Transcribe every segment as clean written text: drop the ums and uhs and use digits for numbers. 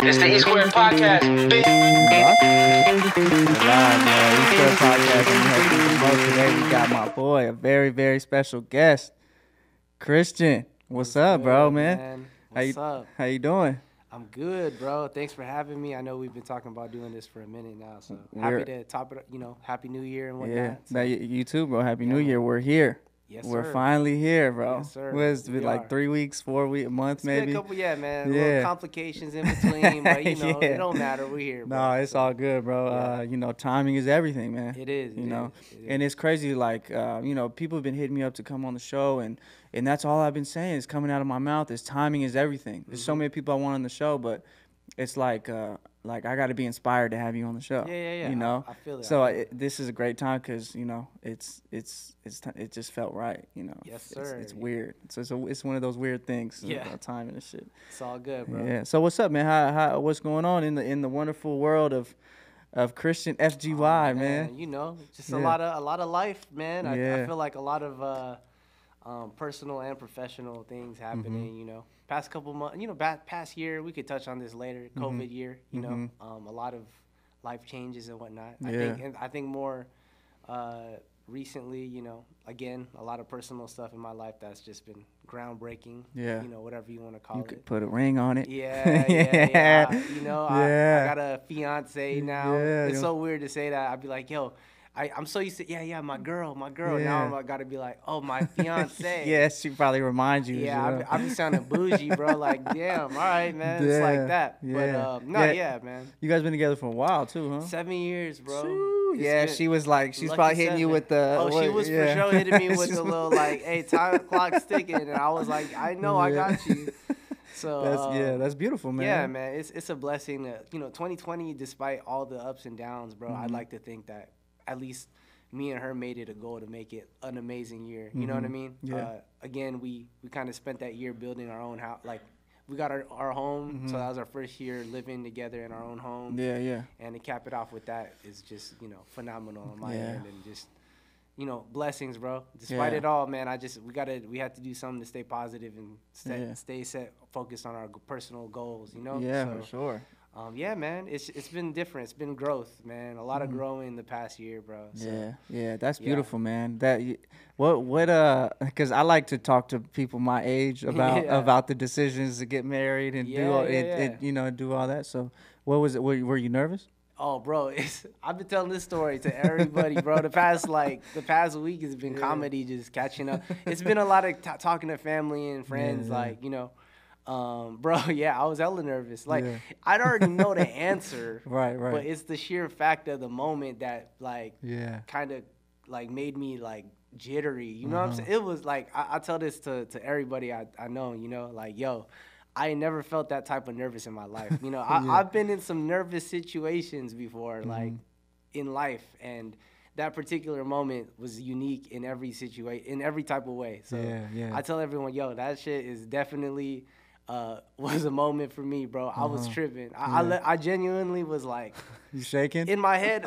It's the E Square Podcast. Live, East Podcast. I'm your host, Mo. Today we got my boy, a very, very special guest, Christian. What's up, bro, man? What's up? How you doing? I'm good, bro. Thanks for having me. I know we've been talking about doing this for a minute now, so happy to top it up, Happy New Year and whatnot. Yeah, So, you too, bro. Happy New Year. We're here. Yes, We're sir. finally here, bro. Yes, sir. It's been We like are. 3 weeks, 4 weeks, a month, It's maybe. been a couple, man. Yeah. Little complications in between, but Yeah. it don't matter. We're here, bro. No, it's all good, bro. Yeah. Timing is everything, man. It is. You know, It is. and it's crazy. Like, people have been hitting me up to come on the show, and that's all I've been saying is coming out of my mouth is timing is everything. There's so many people I want on the show, but it's like I got to be inspired to have you on the show. Yeah. You know, I feel it. So this is a great time because it just felt right. Yes, sir. It's weird. So it's one of those weird things. Yeah. About timing and shit. It's all good, bro. Yeah. So what's up, man? How what's going on in the wonderful world of Christian FGY, man? Just Yeah. a lot of life, man. Yeah. I feel like a lot of personal and professional things happening. Past couple months, past year. We could touch on this later. COVID year, a lot of life changes and whatnot. Yeah. I think more recently, again, a lot of personal stuff in my life that's just been groundbreaking. Yeah. Whatever you want to call You it. could put a ring on it. Yeah. Yeah. I got a fiance now. Yeah, It's so weird to say that. I'd be like, yo, I'm so used to, my girl. Yeah. Now I got to be like, oh, my fiance. Yes, she probably reminds you. Yeah, I be sounding bougie, bro. Like, damn, all right, man. It's like that. Yeah. But, man. You guys been together for a while too, huh? 7 years, bro. Shoo. It's Yeah, been she was like, she's lucky probably hitting you 7. with the. Oh, she was for sure hitting me with the little, like, hey, time clock's ticking. And I was like, I know, I got you. So that's beautiful, man. Yeah, man. It's a blessing that, 2020, despite all the ups and downs, bro, I'd like to think that at least me and her made it a goal to make it an amazing year. You know what I mean? Yeah. Again, we kind of spent that year building our own house. Like, we got our home, so that was our first year living together in our own home. Yeah. And to cap it off with that is just, phenomenal on my Yeah. end, and just, blessings, bro. Despite Yeah. it all, man, we had to do something to stay positive and stay focused on our personal goals, Yeah, So, for sure. yeah, man, it's been different. It's been growth, man. A lot of growing the past year, bro. So, Yeah, that's yeah. beautiful, man. Because I like to talk to people my age about Yeah. about the decisions to get married and do all do all that. So, what was it? Were you nervous? Oh, bro, I've been telling this story to everybody, bro. The past week has been comedy, just catching up. It's been a lot of talking to family and friends, bro, I was hella nervous. Like, I'd already know the answer. Right. But it's the sheer fact of the moment that, Yeah. kind of, made me, jittery. You know what I'm saying? It was, I tell this to everybody I know, yo, I never felt that type of nervous in my life. I've been in some nervous situations before, in life, and that particular moment was unique in every situation, in every type of way. So Yeah. I tell everyone, yo, that shit is definitely was a moment for me, bro. I was tripping. I genuinely was like, You shaking? in my head,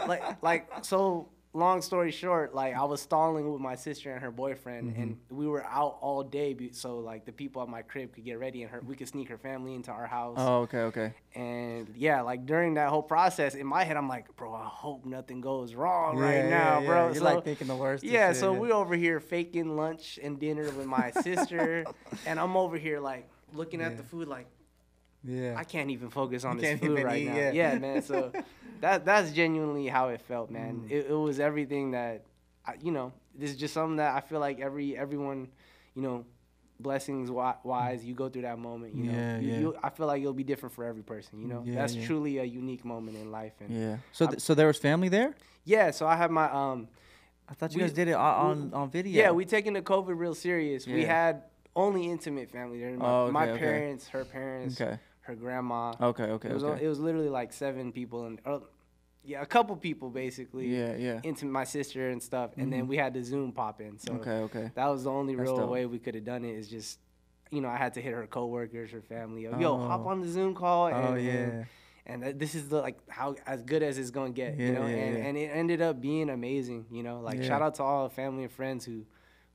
so. Long story short, I was stalling with my sister and her boyfriend, and we were out all day, so the people at my crib could get ready, and we could sneak her family into our house. Oh, okay. And during that whole process, in my head, I'm like, bro, I hope nothing goes wrong right now, bro. You're thinking the worst. Yeah, so we're over here faking lunch and dinner with my sister, and I'm over here looking at the food Yeah. I can't even focus on this can't food even right eat, now. yeah. Yeah, man. So that's genuinely how it felt, man. It was everything that, this is just something that I feel like everyone, blessings wise, you go through that moment. I feel like it'll be different for every person. That's truly a unique moment in life. And Yeah. So there was family there? yeah, so I have my I thought you guys did it on video. Yeah, we taking the COVID real serious. We Yeah. had only intimate family there. My parents, her parents. Okay. Her grandma. Okay. It was literally 7 people, and a couple people basically. Yeah. Into my sister and stuff, and then we had the Zoom pop in. So Okay. that was the only That's real dope. way we could have done it. Is just, I had to hit her coworkers, her family. Yo, hop on the Zoom call. And this is how as good as it's gonna get. And it ended up being amazing. Shout out to all the family and friends who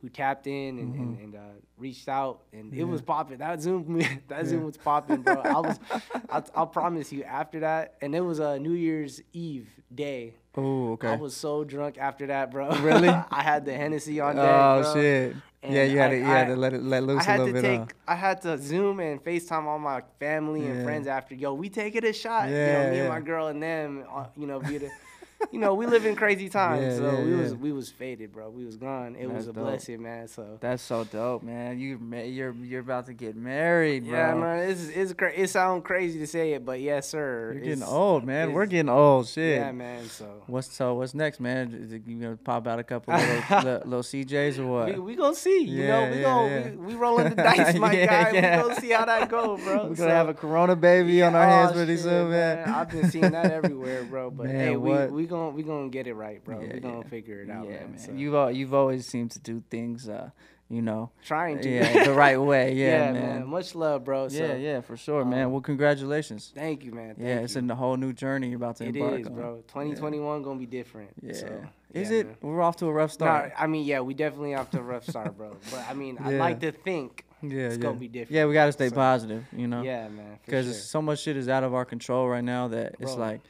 who tapped in and reached out, and it was popping. That Zoom Zoom was popping, bro. I'll promise you. After that, and it was a New Year's Eve day. Oh, okay. I was so drunk after that, bro. Really? I had the Hennessy on deck, Oh bro. shit. And Yeah, you had to let loose a little bit. I had to Zoom and FaceTime all my family and friends after. Yo, we taking a shot. Yeah, me and my girl and them. We live in crazy times. So we was faded, bro. We was gone. It was a blessing, man. So that's so dope, man. You're about to get married, bro. Yeah, man. It sounds crazy to say it, but yes, sir. You're getting old, man. We're getting old, shit. Yeah, man. So what's next, man? Is it, you gonna pop out a couple little CJs or what? We gonna see. We rolling the dice, my guy. We gonna see how that go, bro. We're gonna have a Corona baby on our hands pretty soon, man. I've been seeing that everywhere, bro. But man, hey, we gonna get it right, bro. We gonna figure it out, man. So. You've always seemed to do things, trying to. Yeah, the right way. Yeah, man. Much love, bro. Yeah, for sure, man. Well, congratulations. Thank you, man. It's a whole new journey you're about to embark on. It is, bro. 2021 gonna be different. Yeah. So, is it? Man. We're off to a rough start. No, I mean, we definitely off to a rough start, bro. But I mean, I like to think it's gonna be different. Yeah, we gotta stay positive, Yeah, man. Because so much shit is out of our control right now that it's like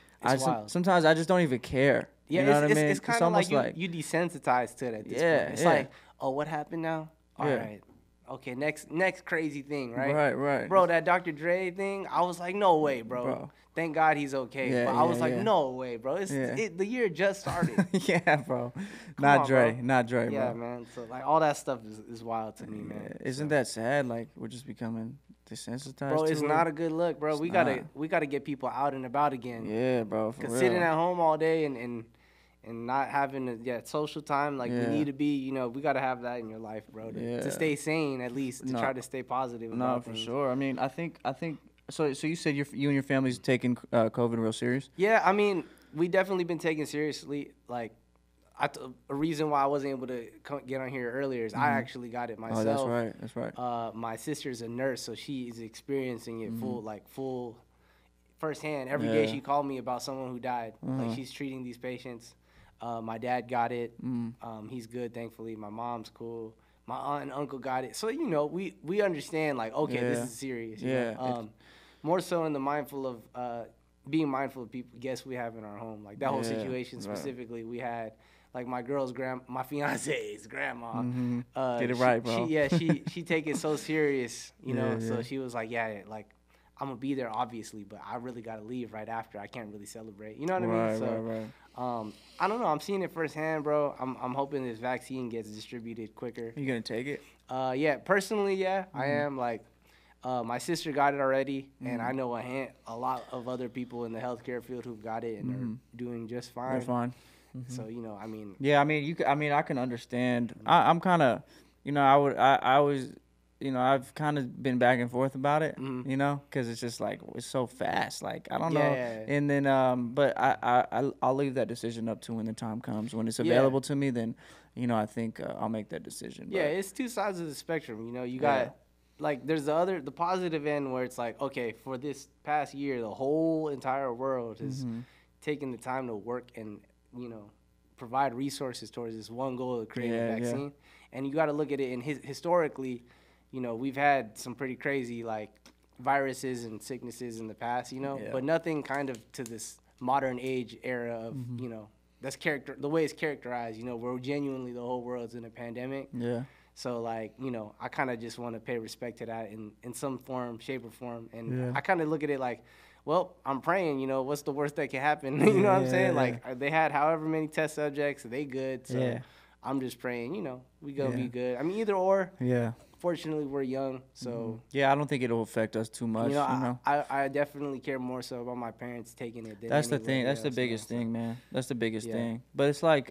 sometimes I just don't even care. Yeah, you know what I mean? It's kind of like you desensitized to it at this point. It's like, oh, what happened now? All right. Okay, next crazy thing, right? Right. Bro, that Dr. Dre thing, I was like, no way, bro. Thank God he's okay. Yeah, but I was like, no way, bro. The year just started. Yeah, bro. Not Dre, bro. Yeah, man. So like all that stuff is wild to me, man. Isn't that sad? Like we're just becoming desensitized. Bro, it's not a good look, bro. We gotta get people out and about again. Yeah, bro. Because sitting at home all day and not having social time like we need to be, we got to have that in your life, bro, to stay sane, at least to try to stay positive. No, for sure. I mean, I think so you said you and your family's taking COVID real serious? Yeah, I mean, we definitely been taking seriously. Like, a reason why I wasn't able to get on here earlier is I actually got it myself. Oh, that's right. My sister's a nurse, so she is experiencing it full firsthand. Every day she called me about someone who died. Like, she's treating these patients. My dad got it. He's good, thankfully. My mom's cool. My aunt and uncle got it. So, we understand, like, okay, this is serious. More so in the being mindful of people, guests we have in our home. Like, that whole situation specifically, we had, like, my fiance's grandma. Get it right, bro. She take it so serious, so she was like, like, I'm going to be there, obviously, but I really got to leave right after. I can't really celebrate. You know what I mean? So, I don't know. I'm seeing it firsthand, bro. I'm hoping this vaccine gets distributed quicker. You going to take it? Yeah. Personally, I am. Like, my sister got it already, and I know a lot of other people in the healthcare field who've got it, and they're doing just fine. They're fine. So, I mean. Yeah, I mean, I can understand. I'm kind of, I always... I've kind of been back and forth about it, because it's just like it's so fast. Like I don't know, and then but I'll leave that decision up to when the time comes. When it's available to me, then I think I'll make that decision. Yeah, it's two sides of the spectrum. You got like there's the positive end where it's like, okay, for this past year, the whole entire world has taken the time to work and provide resources towards this one goal of creating a vaccine, and you got to look at it historically. We've had some pretty crazy, like, viruses and sicknesses in the past, but nothing kind of to this modern age era of, that's the way it's characterized, where genuinely the whole world's in a pandemic. Yeah. So, like, I kind of just want to pay respect to that in some form, shape, or form. And I kind of look at it like, well, I'm praying, what's the worst that can happen? You know what I'm saying? Like, they had however many test subjects, they good. So I'm just praying, we going to be good. I mean, either or. Yeah. Fortunately, we're young, so I don't think it'll affect us too much. I definitely care more so about my parents taking it. That's the thing. That's the biggest thing, man. That's the biggest thing. But it's like,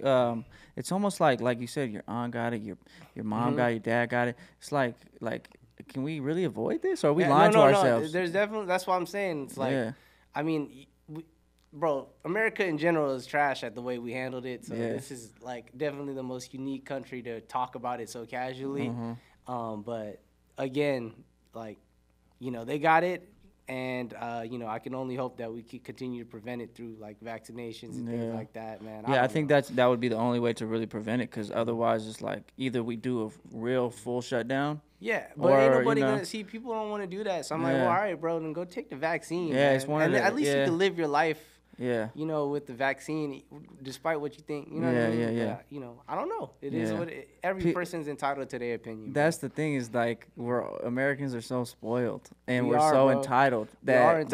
it's almost like you said, your aunt got it, your mom got it, your dad got it. It's like, can we really avoid this, or are we lying to ourselves? There's definitely. That's what I'm saying. It's like, I mean, bro, America in general is trash at the way we handled it. So this is like definitely the most unique country to talk about it so casually. But again, like, they got it, And you know, I can only hope that we can continue to prevent it through like vaccinations and things like that, man. Yeah, I think that would be the only way to really prevent it, because otherwise it's like either we do a real full shutdown. Yeah, but ain't nobody gonna see. People don't want to do that, so I'm like, well, all right, bro, then go take the vaccine. Yeah, man. it's one and of the, at least you can live your life. Yeah. You know, with the vaccine, despite what you think. You know what I mean? Yeah. You know, I don't know. It is what every person's entitled to their opinion. That's the thing, is like Americans are so spoiled, and we're so entitled that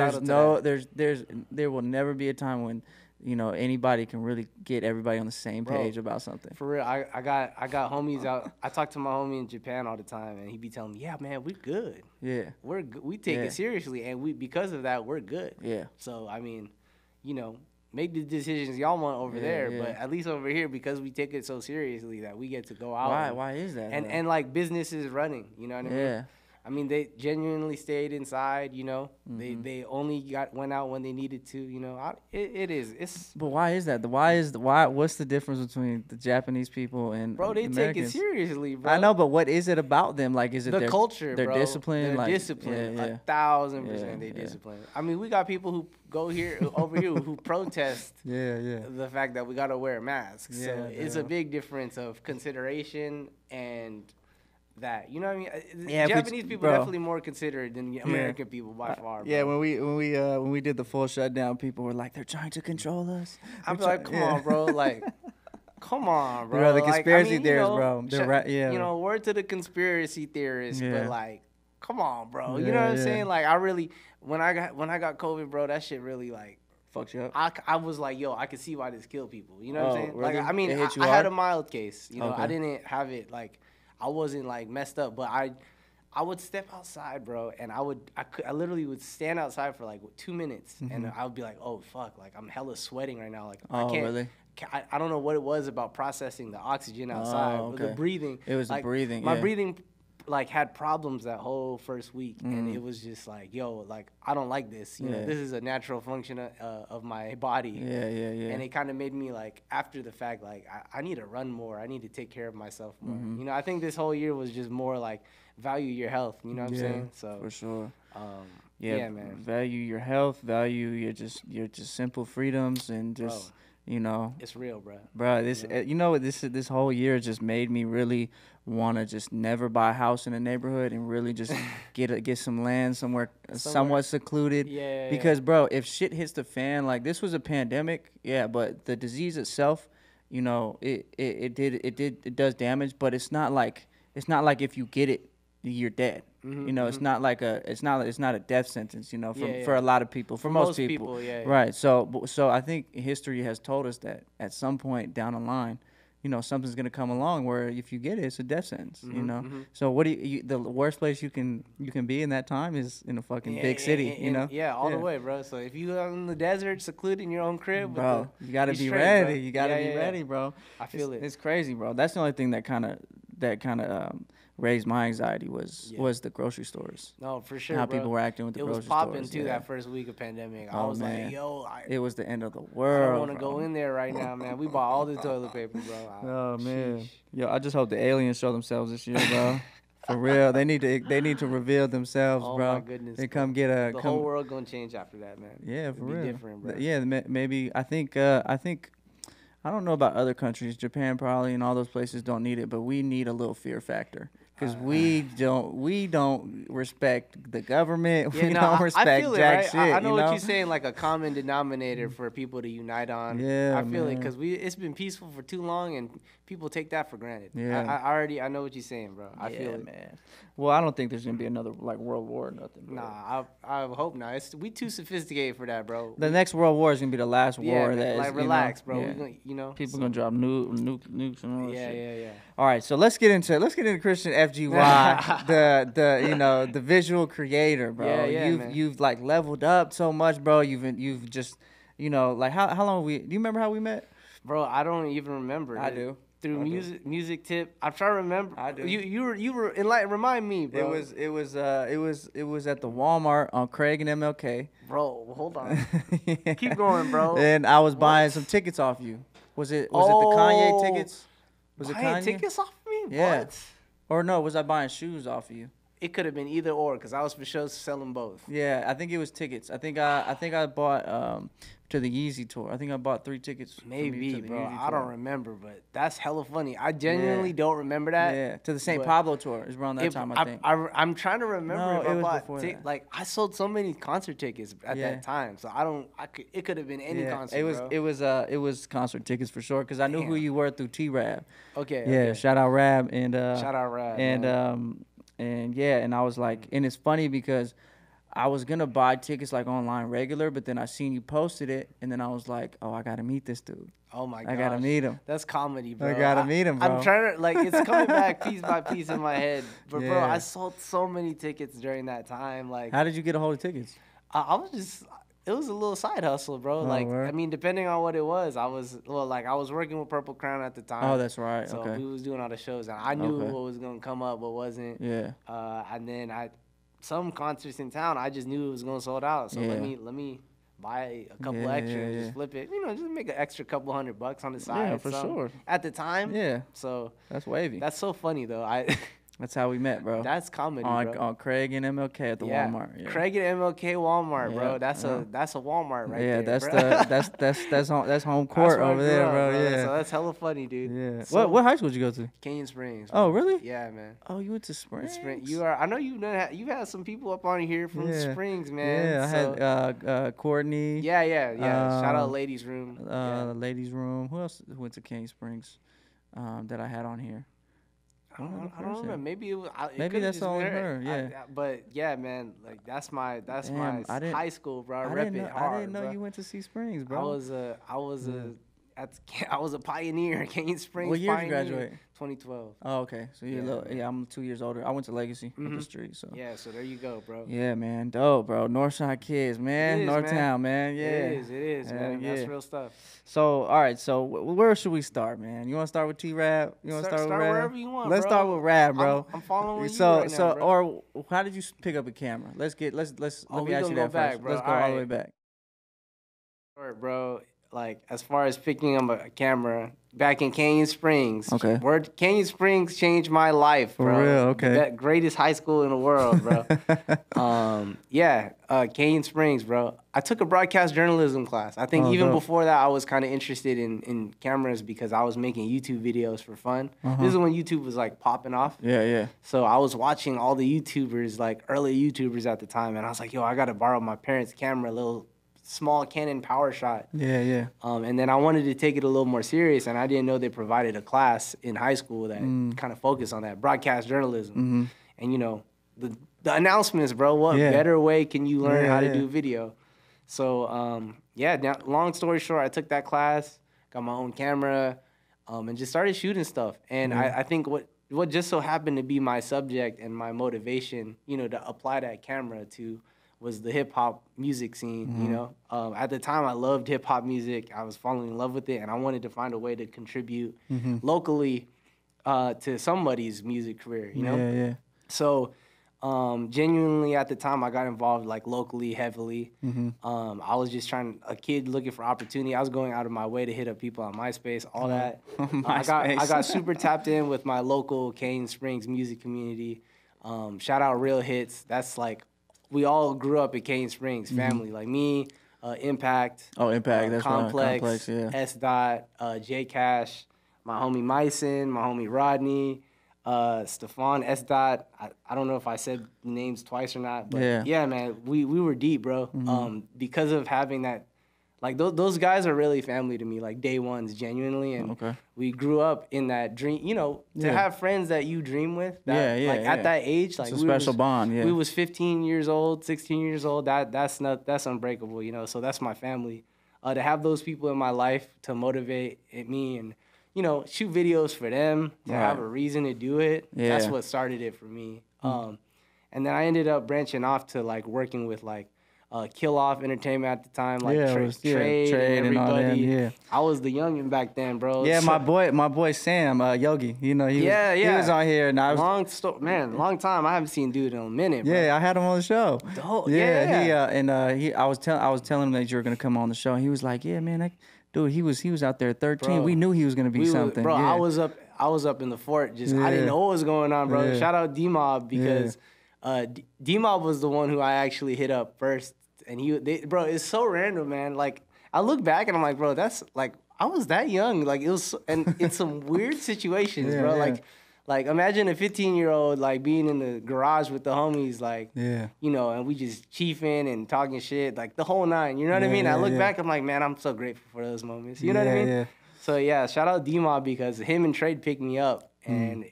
there will never be a time when, you know, anybody can really get everybody on the same page about something. For real, I got homies out. I talk to my homie in Japan all the time, and he be telling me, "Yeah, man, we're good. Yeah, we take it seriously, and because of that, we're good. Yeah. So I mean, you know, make the decisions y'all want over there, but at least over here, because we take it so seriously that we get to go out. Why is that? And like business is running, you know what I mean? Yeah. I mean, they genuinely stayed inside, you know. They only went out when they needed to, you know. But why is that? What's the difference between the Japanese people and they Americans? take it seriously, bro. I know, but what is it about them? Like, is it the culture, their bro? discipline? Their discipline, 1,000% they discipline. I mean, we got people who go over here who protest the fact that we gotta wear masks. So it's a big difference of consideration and that, you know what I mean? Japanese people are definitely more considerate than American people by far. Bro. Yeah, when we did the full shutdown, people were like, they're trying to control us. I'm like, come on, bro, like. Come on, bro. Bro, the conspiracy theorists, bro. You know, word to the conspiracy theorists, but like, come on, bro. You know what I'm saying? Like, I really, when I got COVID, bro, that shit really like fucked you up. I was like, yo, I can see why this killed people. You know what I'm saying? Really? Like, I mean, I had a mild case. You know, I didn't have it like, I wasn't like messed up, but I would step outside, bro, and I literally would stand outside for like 2 minutes, and I would be like, oh fuck, like I'm hella sweating right now, like I can't. Really? I don't know what it was about processing the oxygen outside, but the breathing. It was like, the breathing. My breathing, like, had problems that whole first week, and it was just like, yo, like I don't like this. You know, this is a natural function of my body. Yeah. And it kind of made me like, after the fact, like I need to run more. I need to take care of myself more. You know, I think this whole year was just more like value your health. You know what I'm saying? So for sure. Yeah, man. Value your health. Value your just simple freedoms, and just. Bro. You know, it's real, bro. Bro, this whole year just made me really want to just never buy a house in a neighborhood, and really just get some land somewhere somewhat secluded. Yeah. Because bro, if shit hits the fan, like this was a pandemic, but the disease itself, you know, it does damage, but it's not like if you get it, you're dead. You know, it's not like it's not a death sentence, you know, for a lot of people, for most people. Right. So I think history has told us that at some point down the line, you know, something's gonna come along where if you get it, it's a death sentence. You know. So what the worst place you can be in that time is in a fucking big city. You know. All the way, bro. So if you are in the desert, secluded in your own crib, bro, you gotta be ready. Bro. You gotta be ready, bro. I feel it. It's crazy, bro. That's the only thing that kind of raised my anxiety was the grocery stores. No, for sure. How people were acting with the grocery stores. It was popping too that first week of pandemic. I was like, yo, it was the end of the world. I don't want to go in there right now, man. We bought all the toilet paper, bro. Oh man, yo, I just hope the aliens show themselves this year, bro. For real, they need to reveal themselves, bro. Oh my goodness. They come get a. The whole world gonna change after that, man. Yeah, for real. Different, bro. Yeah, maybe I think. I don't know about other countries. Japan probably and all those places don't need it, but we need a little fear factor. Because we don't respect the government. We don't respect jack shit. I know what you're saying, like a common denominator for people to unite on. Yeah, I feel it, because it's been peaceful for too long, and people take that for granted. Yeah. I know what you're saying, bro. I feel it, man. Well, I don't think there's gonna be another like world war or nothing. Bro. Nah, I hope not. We too sophisticated for that, bro. The next world war is gonna be the last war. Man, like relax, bro. Yeah. People gonna drop nukes and all that shit. Yeah. All right, so let's get into Christian FGY, the visual creator, bro. You've like leveled up so much, bro. You've just like how long do you remember how we met? Bro, I don't even remember. I do. Through music tip. I'm trying to remember. I do. You were enlightened. Remind me, bro. It was at the Walmart on Craig and MLK. Bro, hold on. Keep going, bro. And I was buying some tickets off you. Was it the Kanye tickets? Was it Kanye tickets off me? Yeah. What? Or no, was I buying shoes off of you? it could have been either or, because I was for sure selling both. Yeah, I think it was tickets. I think I bought to the Yeezy tour. I think I bought 3 tickets. Maybe, bro. Yeezy I tour. don't remember, but that's hella funny. I genuinely don't remember that. Yeah, to the St. Pablo tour is around that time, I think. I'm trying to remember No, if it I was bought before that. like I sold so many concert tickets at that time, so it could have been any concert. It was concert tickets for sure, because I knew who you were through T-Rab. Okay. Yeah, shout out Rab and shout out Rab. And yeah, and I was like, and it's funny because I was gonna buy tickets like online regular, but then I seen you posted it, and then I was like, oh, I gotta meet this dude. Oh my god, I gotta meet him. That's comedy, bro. I gotta meet him, bro. I'm trying to, like, it's coming back piece by piece in my head. But bro, I sold so many tickets during that time. Like, how did you get a hold of tickets? I was just, it was a little side hustle, bro. Like, word? I mean, depending on what it was, I was working with Purple Crown at the time. Oh, that's right. So okay. we was doing all the shows, and I knew what was gonna come up, what wasn't. Yeah. And then some concerts in town, I just knew it was gonna sold out. So let me buy a couple extra and just flip it. You know, just make an extra couple $100 on the side. Yeah, for sure. At the time. Yeah. So that's wavy. That's so funny though. That's how we met, bro. That's comedy, bro. On Craig and MLK at the Walmart. Yeah. Craig and MLK Walmart, bro. That's a Walmart right there. Yeah, that's home court over there, bro. Yeah. So that's hella funny, dude. Yeah. So, what high school did you go to? Canyon Springs. Bro. Oh, really? Yeah, man. Oh, you went to Springs? I know you've had some people up on here from Springs, man. Yeah, I had Courtney. Yeah. Shout out Ladies Room. Ladies Room. Who else went to Canyon Springs that I had on here? I don't remember. Maybe it was. Maybe that's all her. Yeah. But yeah, man. Like that's my high school, bro. I didn't know you went to see Springs, bro. I was a pioneer in Canyon Springs. What year did you graduate? 2012. Oh, okay. So I'm 2 years older. I went to Legacy up the street. So yeah. So there you go, bro. Yeah, man. Dope, bro. Northside kids, man. Northtown, man. Yeah. It is, man. That's real stuff. So all right. So where should we start, man? You want to start with T-Rab? You want to start with Rab? Wherever you want. Let's start with Rab, bro. I'm following you right now, bro. Or how did you pick up a camera? Let me ask you that back, first. Bro. Let's go all the way back. All right, bro. Like, as far as picking up a camera, back in Canyon Springs. Okay. Canyon Springs changed my life, bro. For real, okay. The greatest high school in the world, bro. Canyon Springs, bro. I took a broadcast journalism class. I think even before that, I was kind of interested in cameras because I was making YouTube videos for fun. This is when YouTube was, like, popping off. Yeah. So I was watching all the YouTubers, like, early YouTubers at the time, and I was like, yo, I got to borrow my parents' camera, a little small Canon PowerShot. Yeah. And then I wanted to take it a little more serious, and I didn't know they provided a class in high school that kind of focused on that, broadcast journalism. And, you know, the announcements, bro, what better way can you learn how to do video? So, now, long story short, I took that class, got my own camera, and just started shooting stuff. And I think what just so happened to be my subject and my motivation, you know, to apply that camera to was the hip hop music scene, you know. At the time, I loved hip hop music. I was falling in love with it, and I wanted to find a way to contribute locally to somebody's music career, you know. Yeah. So, genuinely, at the time, I got involved like locally, heavily. I was just a kid looking for opportunity. I was going out of my way to hit up people on MySpace, all that. I got super tapped in with my local Canyon Springs music community. Shout out Real Hits. That's like, we all grew up in Canyon Springs, family. Like me, Impact. Oh, Impact. That's Complex, yeah. S. Dot, J Cash, my homie Myson, my homie Rodney, Stefan, S. Dot. I don't know if I said names twice or not, but yeah man, we were deep, bro. Because of having that, like those guys are really family to me, like day ones, genuinely. And we grew up in that dream, you know, to have friends that you dream with. At that age, like it's a special bond. Yeah, we was 15 years old, 16 years old. That's unbreakable, you know. So that's my family. To have those people in my life to motivate me and, you know, shoot videos for them, to have a reason to do it. That's what started it for me. And then I ended up branching off to like working with like Kill Off Entertainment at the time, like Trade and everybody. And all that, I was the youngin' back then, bro. Yeah, so, my boy Sam, Yogi. You know, he was on here, and I was long time. I haven't seen dude in a minute, bro. Yeah, I had him on the show. Dope. I was telling him that you were gonna come on the show, and he was like, yeah, man, dude, he was out there at 13. Bro, we knew he was gonna be something. I was up in the fort. I didn't know what was going on, bro. Shout out D-Mob because D-Mob was the one who I actually hit up first, and bro, it's so random, man. Like I look back and I'm like, bro, that's like I was that young. Like it was, and in some weird situations, bro. Like imagine a 15-year-old like being in the garage with the homies, like you know, and we just chiefing and talking shit, like the whole nine. You know what I mean? I look back, I'm like, man, I'm so grateful for those moments. You know what I mean? Yeah. So yeah, shout out D-Mob because him and Trade picked me up, and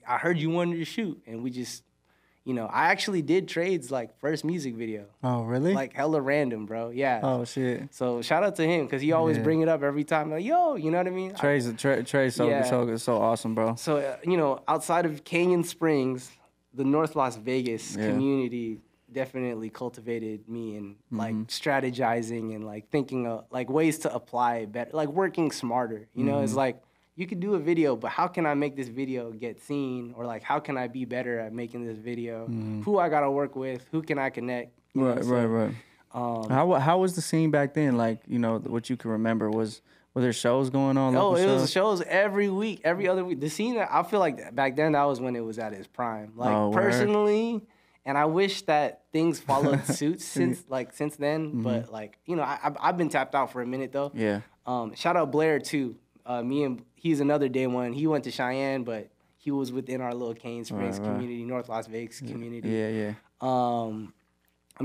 I heard you wanted to shoot, and we just. You know, I actually did Trade's like first music video. Oh, really? Like hella random, bro. Yeah. Oh shit. So shout out to him because he always bring it up every time. Like, yo, you know what I mean? Trade's so awesome, bro. So you know, outside of Canyon Springs, the North Las Vegas community definitely cultivated me and like strategizing and like thinking of like ways to apply it better, like working smarter. You know, it's like. You could do a video, but how can I make this video get seen? Or like, how can I be better at making this video? Who I gotta work with? Who can I connect? Right. How was the scene back then? Like, you know, what you can remember were there shows going on? Oh, it was shows every week, every other week. The scene, I feel like back then that was when it was at its prime. Like personally, and I wish that things followed suit since then. But like, you know, I've been tapped out for a minute though. Yeah. Shout out Blair too. He's another day one. He went to Cheyenne, but he was within our little Cane Springs community, North Las Vegas community. Yeah. I'm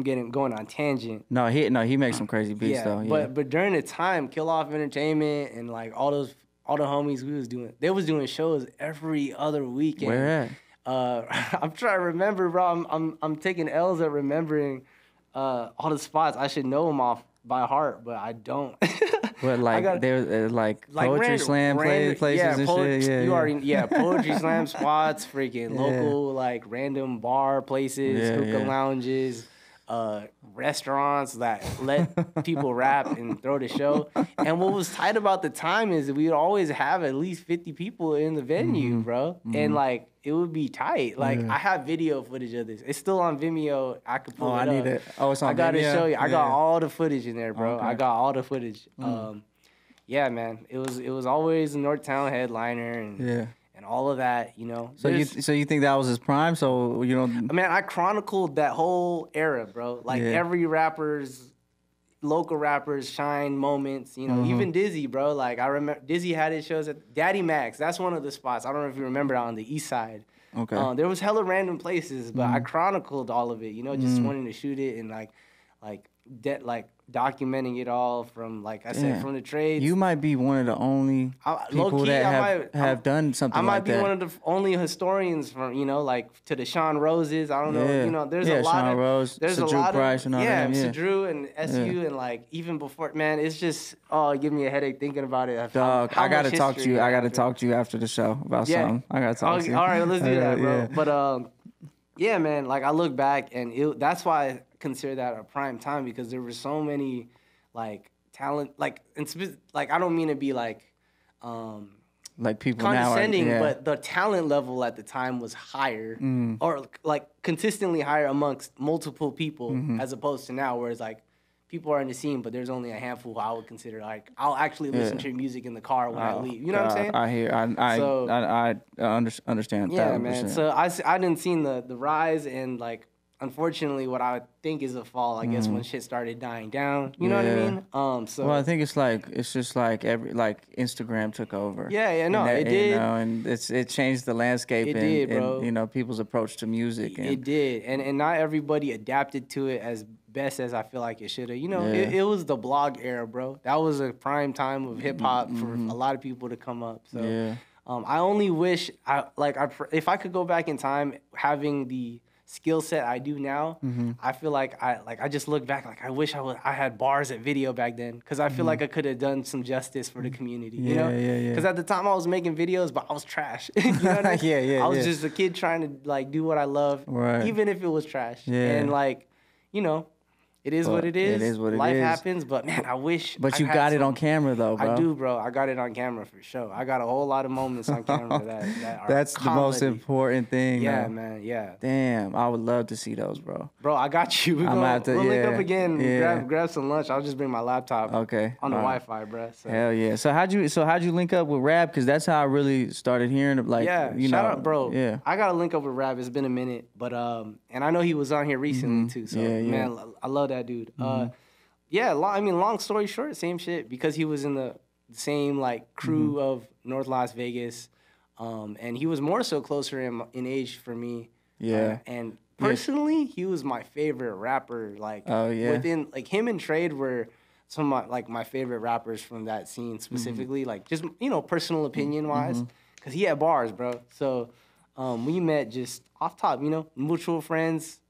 going on tangent. No, he makes some crazy beats though. Yeah. But during the time, Kill Off Entertainment and like all the homies they was doing shows every other weekend. Where at? I'm trying to remember, bro. I'm taking L's at remembering all the spots. I should know them off by heart, but I don't. But like there like poetry slam places and shit. Poetry slam spots, freaking local like random bar places, hookah lounges, restaurants that let people rap and throw the show. And what was tight about the time is we'd always have at least 50 people in the venue, bro. And like it would be tight. Like I have video footage of this. It's still on Vimeo. I could pull it up. I need it. Oh, it's on Vimeo? I gotta show you. I got all the footage in there, bro. Okay. I got all the footage. Yeah, man. It was always a Northtown headliner and all of that, you know. So you think that was his prime? So you know, man, I chronicled that whole era, bro. Like every local rappers shine moments, you know. Even Dizzy, bro. Like I remember Dizzy had his shows at Daddy Max. That's one of the spots. I don't know if you remember that on the east side. Okay. There was hella random places, but I chronicled all of it, you know, just wanting to shoot it and like documenting it all from, like I said, from the trades. You might be one of the only people that have done something like that. I might be one of the only historians from, you know, like to the Sean Roses. I don't know, you know, there's a lot Sean of... Rose, there's a Sadru lot Price of... and all that. Sadru and SU and like even before... Man, it's just... Oh, give me a headache thinking about it. Dog, I got to talk to you. I got to talk to you after the show about something. I got to talk to you. All right, let's do that, bro. But yeah, man, like I look back and that's why I consider that a prime time because there were so many... like talent, like I don't mean to be like people condescending, now but the talent level at the time was higher, or like consistently higher amongst multiple people, as opposed to now, where it's like people are in the scene, but there's only a handful I would consider like I'll actually listen to your music in the car when I leave. You know what I'm saying? I hear. I understand. Yeah, man. So I didn't see the rise and like. Unfortunately, what I think is a fall, I guess, when shit started dying down. You know what I mean? Well, I think it's just like Instagram took over. It did. You know, and it changed the landscape. It did, bro. And, you know, people's approach to music. It did, and not everybody adapted to it as best as I feel like it should have. You know, it was the blog era, bro. That was a prime time of hip hop for a lot of people to come up. So, I only wish if I could go back in time, having the skill set I do now, I feel like I just look back like I wish I had bars at video back then because I feel like I could have done some justice for the community, you know? Because at the time I was making videos, but I was trash. You know what I mean? I was just a kid trying to like do what I love, even if it was trash. And like, you know, It is what it is. It is what it is. Life happens, but man, I wish. But you got it on camera though, bro. I do, bro. I got it on camera for sure. I got a whole lot of moments on camera that are That's the most important thing. Yeah, though. man. Yeah. Damn, I would love to see those, bro. Bro, I got you. We'll link up again. Grab some lunch. I'll just bring my laptop. Okay. On the Wi-Fi, bro. So. Hell yeah. So how'd you link up with Rab? Because that's how I really started hearing like shout out, bro. Yeah. I gotta link up with Rab. It's been a minute, but and I know he was on here recently too. So man, I love that dude. Long story short, same shit, because he was in the same like crew of North Las Vegas, and he was more so closer in age for me. Yeah. And personally, he was my favorite rapper. Like, within like him and Trade were some of my favorite rappers from that scene specifically. Like just personal opinion wise, because he had bars, bro. So we met just off top, mutual friends,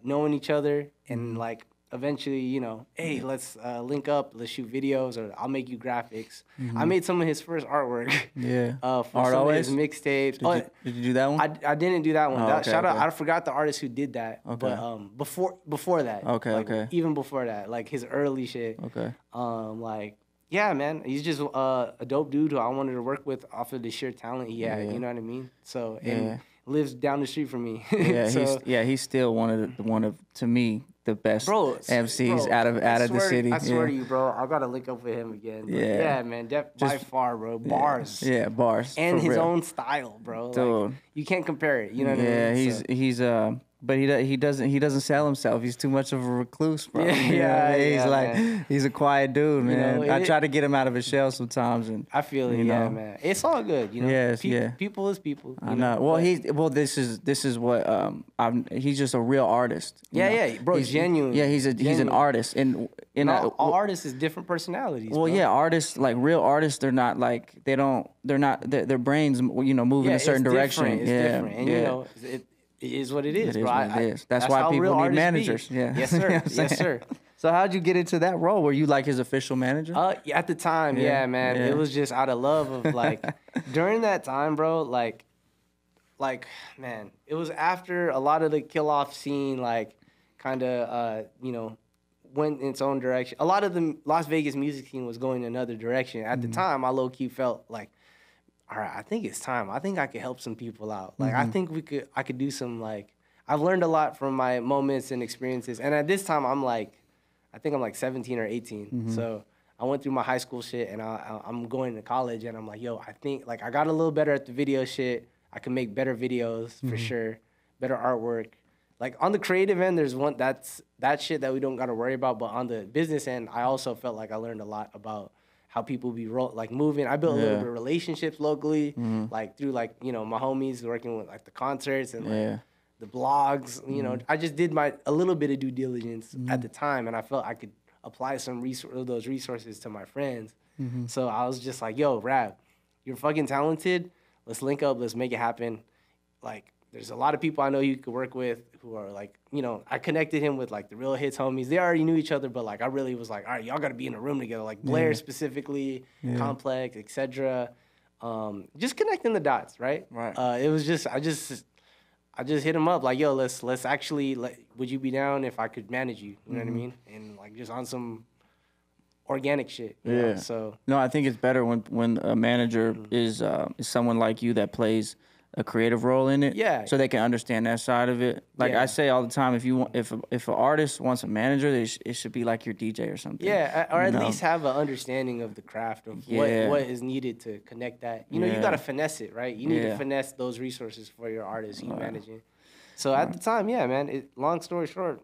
knowing each other, and like. Eventually, hey, let's link up, let's shoot videos, or I'll make you graphics. I made some of his first artwork. Yeah. For Art some Always? Of his mixtapes. Did you do that one? I didn't do that one. Okay, Shout out, I forgot the artist who did that. Okay. But before that. Okay. Even before that, like his early shit. Okay. Yeah, man, he's just a dope dude who I wanted to work with off of the sheer talent he had. You know what I mean? So and lives down the street from me. Yeah, he's still one of to me the best MCs out of the city. I swear to you, bro, I gotta link up with him again. But yeah, man, by far, bro, bars. Yeah, bars. And his own style, bro. Dude. Like, you can't compare it. You know what I mean? Yeah, he's but he doesn't sell himself. He's too much of a recluse, bro. He's a quiet dude, man. I try to get him out of his shell sometimes, and I feel it, man. It's all good, Yes, people is people. I know. Well, this is what he's just a real artist. Bro, he's genuine. Yeah, he's an artist, and all artists is different personalities. Well, bro. Artists, like real artists, they're not like their brains move in a certain direction. It's different, and it is what it is, bro. It is. That's why people need managers. Yeah. Yes, sir. Yes, sir. So how'd you get into that role? Were you like his official manager? At the time, man. Yeah. It was just out of love of like during that time, bro. Like, man, it was after a lot of the kill off scene, like, kind of, went in its own direction. A lot of the Las Vegas music scene was going another direction. At the time, I low key felt like, all right, I think it's time. I think I could help some people out. Like, I think I could do some, like, I've learned a lot from my moments and experiences. And at this time, I think I'm like 17 or 18. So I went through my high school shit, and I'm going to college, and I'm like, yo, I think, like, I got a little better at the video shit. I can make better videos for sure, better artwork. Like, on the creative end, there's that shit that we don't got to worry about. But on the business end, I also felt like I learned a lot about how people be moving. I built a little bit of relationships locally, like through my homies working with like the concerts and like the blogs. I just did a little bit of due diligence at the time, and I felt I could apply some of those resources to my friends. So I was just like, yo, Rab, you're fucking talented. Let's link up. Let's make it happen. Like, there's a lot of people I know you could work with who are like, I connected him with like the Real Hits homies. They already knew each other, but like I really was like, all right, y'all got to be in a room together. Like Blair specifically, Complex, etc. Just connecting the dots, right? Right. It was just I just hit him up like, yo, let's actually would you be down if I could manage you? You know what I mean? And like just on some organic shit. You know? So no, I think it's better when a manager is someone like you that plays a creative role in it, so they can understand that side of it. Like I say all the time, if an artist wants a manager, it should be like your DJ or something. Yeah, or at least have an understanding of the craft of what is needed to connect that. You got to finesse it, right? You need to finesse those resources for your artists you managing. So at the time, man. Long story short.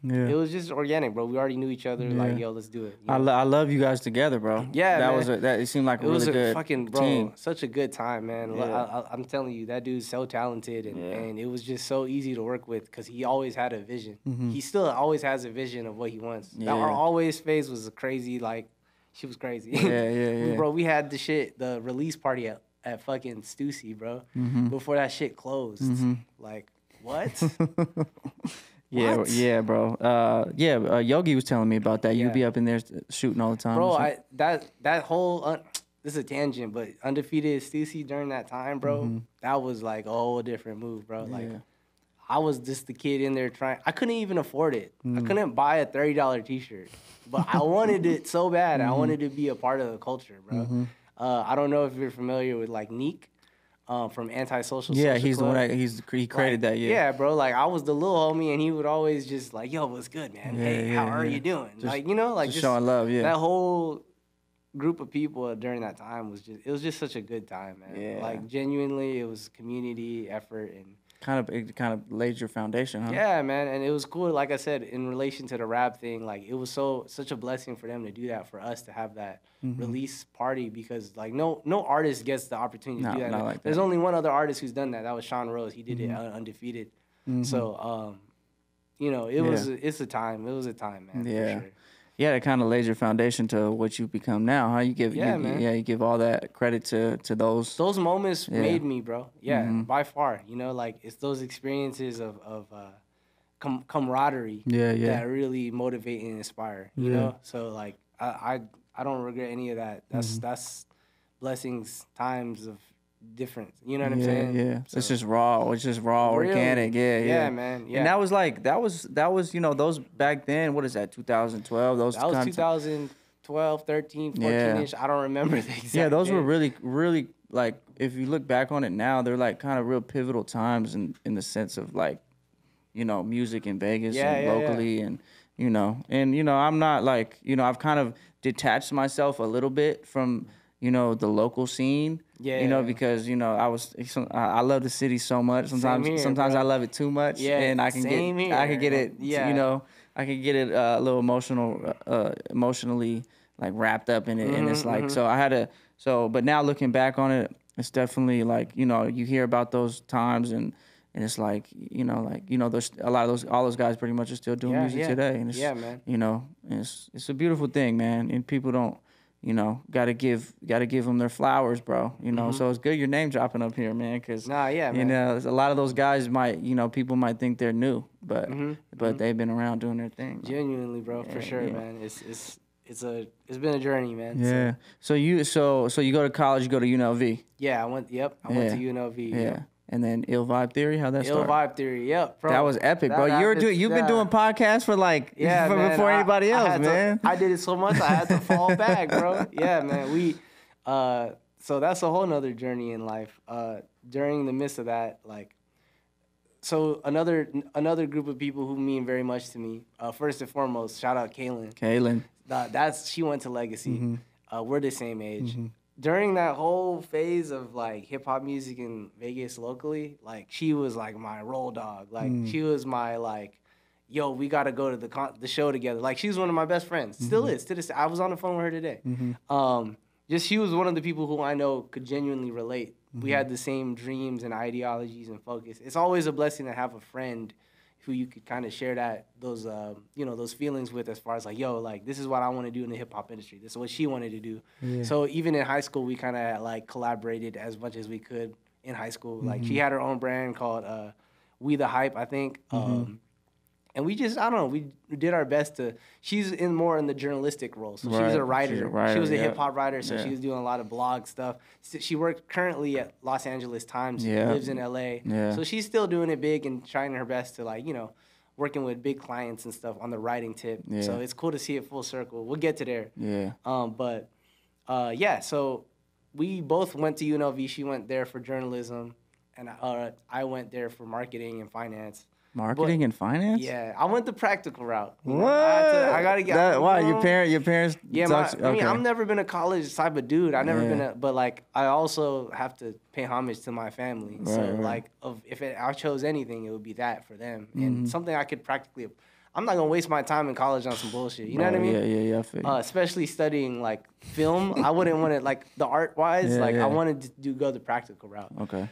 It was just organic, bro. We already knew each other. Like, yo, let's do it. I love you guys together, bro. Yeah, it seemed like a really good fucking, bro, team. Such a good time, man. I'm telling you, that dude's so talented, and it was just so easy to work with because he always had a vision. He still always has a vision of what he wants. Our always phase was crazy, like, she was crazy. Yeah. Bro, we had the release party at fucking Stussy, bro, before that shit closed. Like, what? Yeah, bro. Yogi was telling me about that. You'd be up in there shooting all the time. Bro, that whole this is a tangent, but Undefeated Stussy during that time, bro, that was like a whole different move, bro. Like, I was just the kid in there trying. I couldn't even afford it. I couldn't buy a $30 T-shirt, but I wanted it so bad. I wanted to be a part of the culture, bro. I don't know if you're familiar with like Neek from Antisocial. Yeah, Social he's Club. the one that he created that. Yeah. Yeah, bro. Like I was the little homie, and he would always just like, "Yo, what's good, man? Hey, how are you doing?" Just, like, you know, like just showing love. Yeah. That whole group of people during that time was just such a good time, man. Yeah. Like genuinely, it was community effort and. It kind of laid your foundation, huh? Yeah, man, and it was cool. Like I said, in relation to the rap thing, like it was such a blessing for them to do that, for us to have that release party, because like no artist gets the opportunity to do that. Not like There's that. only one other artist who's done that. That was Sean Rose. He did it undefeated. So, you know, it's a time. It was a time, man. Yeah. For sure. Yeah, it kind of lays your foundation to what you've become now, huh? You give, you give all that credit to those. Those moments made me, bro. Yeah, by far. You know, like it's those experiences of camaraderie that really motivate and inspire. You know, so like I don't regret any of that. That's blessings times of difference. You know what I'm saying? Yeah. So, it's just raw, really? organic. Yeah, man. Yeah. And that was you know, those back then, what is that, 2012? That was 2012, 13, 14-ish. I don't remember the exact Yeah, those date. were really, like, if you look back on it now, they're like kind of real pivotal times in the sense of like, you know, music in Vegas and locally and you know, I'm not like, you know, I've kind of detached myself a little bit from, you know, the local scene. Yeah. You know, because, you know, I love the city so much. Sometimes I love it too much. Yeah. And I can get it, you know, I can get it a little emotionally like wrapped up in it. And it's like, but now looking back on it, it's definitely like, you know, you hear about those times and it's like, you know, there's all those guys pretty much are still doing music today. And it's, man. You know, it's a beautiful thing, man. And people don't, you know, gotta give them their flowers, bro. You know, so it's good your name dropping up here, man. Cause you know, a lot of those guys people might think they're new, but they've been around doing their thing. Genuinely, bro, for sure, man. It's been a journey, man. Yeah. So you go to college, you go to UNLV. Yeah, I went to UNLV. Yeah. And then Ill Vibe Theory, how that started? Ill Vibe Theory, yep. Bro. That was epic, bro. You've been doing podcasts for like before anybody else, man. I did it so much I had to fall back, bro. Yeah, man. So that's a whole nother journey in life. During the midst of that, like, so another group of people who mean very much to me. First and foremost, shout out Kaylin. She went to Legacy. We're the same age. During that whole phase of like hip hop music in Vegas locally, like she was like my roll dog. Like she was my like, yo, we gotta go to the show together. Like she was one of my best friends. Still is to this. I was on the phone with her today. Just she was one of the people who I know could genuinely relate. We had the same dreams and ideologies and focus. It's always a blessing to have a friend who you could kind of share those feelings with, as far as like, yo, like this is what I want to do in the hip hop industry. This is what she wanted to do. Yeah. So even in high school, we kind of like collaborated as much as we could in high school. Like she had her own brand called We the Hype, I think. And we just, I don't know, we did our best to, she's more in the journalistic role. So she was a writer. She was a hip hop writer, so she was doing a lot of blog stuff. She worked currently at Los Angeles Times, lives in LA. Yeah. So she's still doing it big and trying her best to like, you know, working with big clients and stuff on the writing tip. Yeah. So it's cool to see it full circle. We'll get to there. Yeah. So we both went to UNLV. She went there for journalism, and I went there for marketing and finance. Marketing and finance? Yeah, I went the practical route. What? I gotta get. That, why your parents? Yeah, I mean, I've never been a college type of dude. I've never been but like I also have to pay homage to my family. Right, so like, if I chose anything, it would be that for them and something I could practically. I'm not gonna waste my time in college on some bullshit. You know what I mean? Yeah. I feel you. Especially studying like film, I wouldn't want it like the art wise. I wanted to go the practical route. Okay.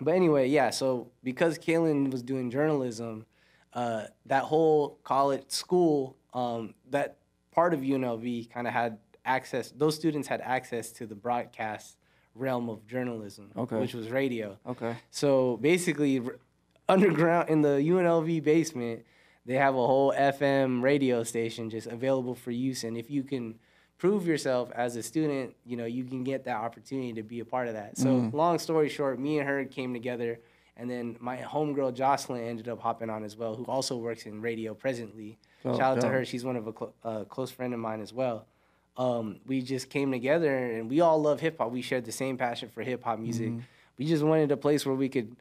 But anyway, so because Kaylin was doing journalism, that whole college school, that part of UNLV kind of had access. Those students had access to the broadcast realm of journalism, which was radio. Okay. So basically, underground in the UNLV basement, they have a whole FM radio station just available for use. And if you can prove yourself as a student, you know, you can get that opportunity to be a part of that. So long story short, me and her came together And then my homegirl Jocelyn ended up hopping on as well, who also works in radio presently. Oh, Shout out to dope. her. She's one of a close friend of mine as well. We just came together, and we all love hip hop. We shared the same passion for hip hop music. We just wanted a place where we could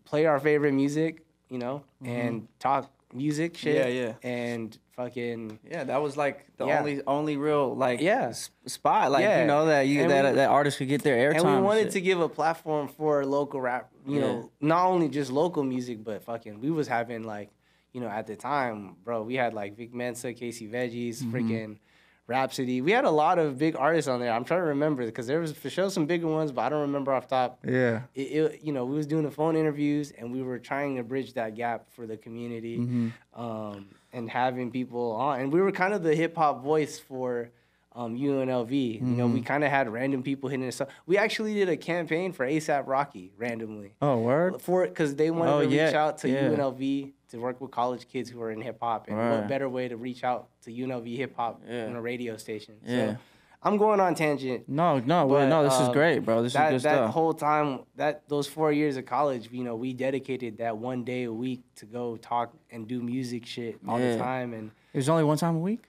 play our favorite music, you know, and talk music shit. Yeah, yeah. And fucking Yeah, that was like the Yeah. only real like Yeah. spot, like Yeah. you know that And we- that artists could get their airtime. and we wanted shit. to give a platform for local rap, you know, not only just local music, but fucking we was having like, you know, at the time, bro, we had like Vic Mensa, Casey Veggies, freaking Rhapsody. We had a lot of big artists on there. I'm trying to remember because there was for sure some bigger ones, but I don't remember off top. Yeah. You know, we was doing the phone interviews and we were trying to bridge that gap for the community, and having people on. And we were kind of the hip hop voice for UNLV. You know, we kind of had random people hitting us up. We actually did a campaign for ASAP Rocky randomly. Oh, word. For it, because they wanted to yeah, reach out to yeah. UNLV to work with college kids who are in hip hop, and Right. what better way to reach out to UNLV hip hop Yeah. on a radio station? Yeah. So I'm going on tangent. No, But, no, this is great, bro. This is good That stuff. whole time, those 4 years of college, you know, we dedicated that one day a week to go talk and do music shit all the Yeah. time. And It was only one time a week.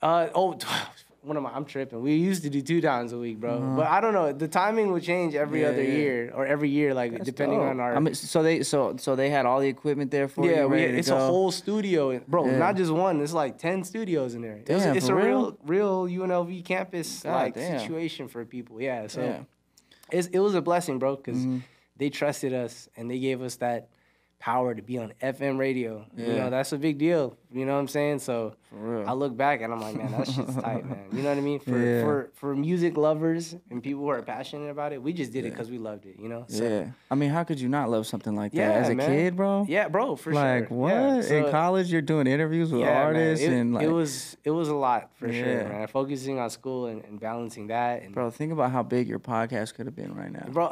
I'm tripping. We used to do 2 times a week, bro. But I don't know. The timing would change every other year or every year, like That's depending dope. on our. I mean, so they had all the equipment there for Yeah, you. Ready to it's go? a whole studio, bro. Yeah. Not just one. It's like 10 studios in there. Damn, It's for a real? real UNLV campus God like damn. situation for people. Yeah, so Yeah. it was a blessing, bro, because they trusted us and they gave us that power to be on FM radio. You Yeah. know, that's a big deal. You know what I'm saying? So For real. I look back and I'm like, man, that shit's tight, man. You know what I mean? Yeah. For music lovers and people who are passionate about it, we just did it because we loved it. You know? So, Yeah. I mean, how could you not love something like that Yeah, as a man. kid, bro? Yeah, bro, for Like sure. what? Yeah. So, In college, you're doing interviews with yeah, man, artists and like, it was a lot for sure, Yeah. man. Focusing on school and balancing that. And, bro, think about how big your podcast could have been right now. bro,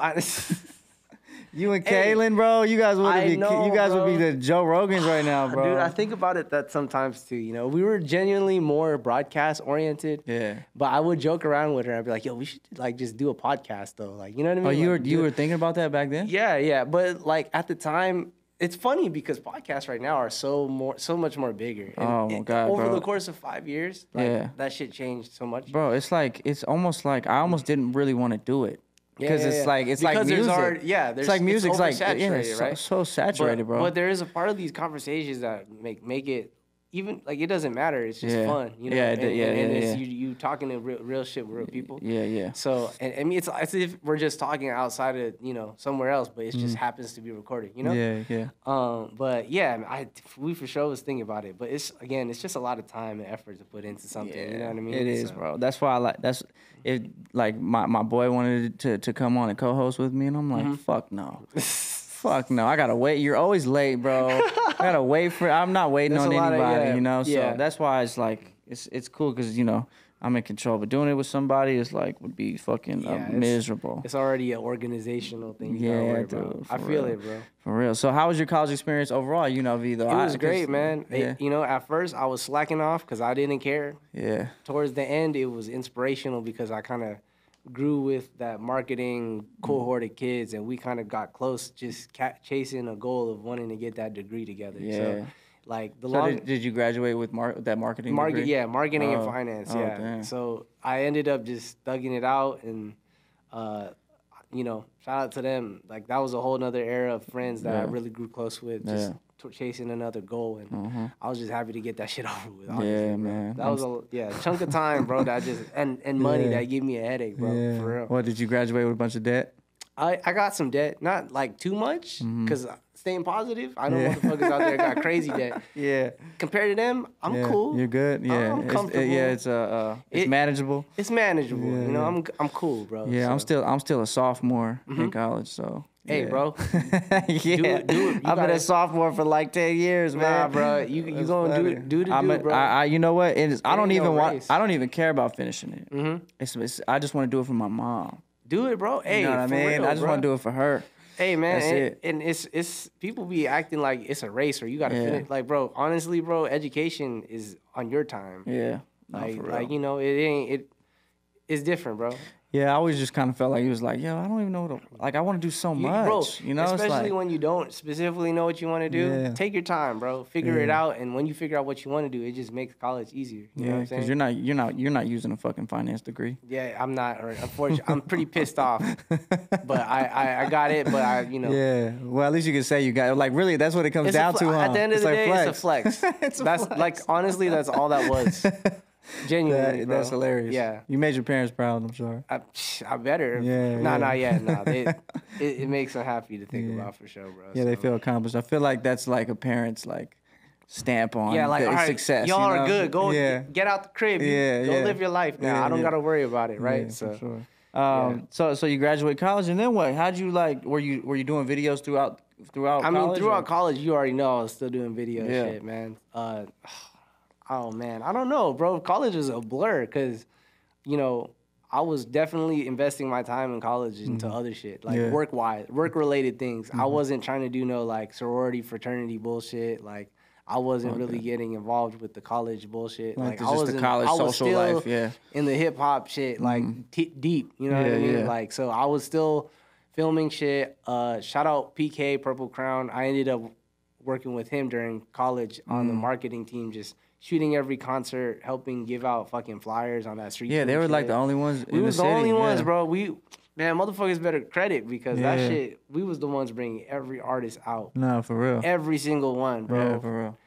You and Hey, Kaylin, bro, you guys would I be know, you guys would be bro. the Joe Rogans right now, bro. dude, I think about it that sometimes too. You know, we were genuinely more broadcast oriented. Yeah. But I would joke around with her. I'd be like, "Yo, we should like just do a podcast though." Like, you know what I mean? Oh, you Like, were thinking about that back then? Yeah. But like at the time, it's funny because podcasts right now are so much more bigger. And Oh, my God, over bro. the course of 5 years, like, Yeah. that shit changed so much. Bro, it's almost like I almost didn't really want to do it. Because it's like because music. there's like music. It's like yeah, oversaturated, it's right? so saturated, bro. But there is a part of these conversations that make it even like it doesn't matter. It's just Yeah. fun, you know. Yeah, and yeah. it's you talking to real shit with real people. Yeah. So and I mean it's as if we're just talking outside of somewhere else, but it just happens to be recorded, you know. Yeah. But yeah, we for sure was thinking about it, but it's just a lot of time and effort to put into something. You know what I mean? It is, So- bro. That's why I like like my boy wanted to come on and co-host with me, and I'm like, fuck no. Fuck no, I gotta wait. You're always late, bro. I gotta wait for. I'm not waiting There's on a lot of- anybody, yeah, you know. So yeah. that's why it's like it's cool because I'm in control. But doing it with somebody is like would be fucking Yeah, miserable. It's already an organizational thing. You gotta Yeah, worry about. dude, I for feel real. it, bro. For real. So how was your college experience overall? UNLV though. It was great, man. Yeah. At first I was slacking off because I didn't care. Yeah. Towards the end, it was inspirational because I kind of grew with that marketing cohort of kids, and we kind of got close, just chasing a goal of wanting to get that degree together. Yeah. So, like the So long did you graduate with that marketing degree? yeah, marketing and Oh. finance. Oh, Yeah. damn. So I ended up just thugging it out, and shout out to them. Like that was a whole nother era of friends that I Yeah. really grew close with. Just chasing another goal, and I was just happy to get that shit over with. Honestly, Yeah, bro. man. That was a chunk of time, bro. That just and money Yeah. that gave me a headache, bro. Yeah. For real. What, did you graduate with a bunch of debt? I got some debt, not like too much, because staying positive. I know Yeah. motherfuckers out there got crazy debt. Yeah. Compared to them, I'm Yeah. cool. You're good. Yeah. I'm comfortable. It's It- manageable. It's manageable. Yeah, You know, yeah. I'm cool, bro. Yeah, So. I'm still a sophomore in college, so. Hey, yeah. bro. Yeah, do it. You I've been gotta- a sophomore for like 10 years, man. Nah, bro. You That's gonna funny. bro. You know what? I don't ain't no even race. I don't even care about finishing it. I just want to do it for my mom. Do it, bro. Hey, You know what I for mean? real, I just bro. want to do it for her. Hey, man. That's it. And it's people be acting like it's a race or you gotta Yeah. finish. Like, bro, honestly, bro, education is on your time. Yeah. No, for real. It's different, bro. Yeah, I always just kind of felt like he was like, yo, I don't even know what to, like I want to do so much, Bro, you know, especially it's like, when you don't specifically know what you want to do. Take your time, bro. Figure it out, and when you figure out what you want to do, it just makes college easier. You know what I'm saying? Because you're not using a fucking finance degree. Yeah, I'm not. Or unfortunately, I'm pretty pissed off. But I got it. But Yeah. Well, at least you can say you got it. Like really, that's what it comes down to. Huh? At the end of the day, it's a flex. It's a that's flex. like honestly, that's all that was. Genuinely, that's hilarious. Yeah, you made your parents proud, I'm sure. I better. Yeah. Not yet. No, it makes them happy to think about for sure, bro. Yeah, so. They feel accomplished. I feel like that's like a parent's like stamp on like all right, success. Y'all are good. Go get out the crib. Go live your life now. I don't gotta worry about it, right? For sure. So you graduate college, and then what? How'd you like? Were you doing videos throughout college? I mean, throughout college, you already know I was still doing video shit, man. Oh man, I don't know, bro. College was a blur because, I was definitely investing my time in college into other shit, like work-related things. I wasn't trying to do no like sorority, fraternity bullshit. Like I wasn't really getting involved with the college bullshit. Like I was the college social life, in the hip hop shit, like deep. You know what I mean? Like so, I was still filming shit. Shout out PK Purple Crown. I ended up working with him during college on the marketing team, just shooting every concert, helping give out fucking flyers on that street. Yeah, they were like the only ones. We was the city. only ones, bro. Man, motherfuckers better credit because that shit. We was the ones bringing every artist out. No, for real. Every single one, bro. Yeah, for real.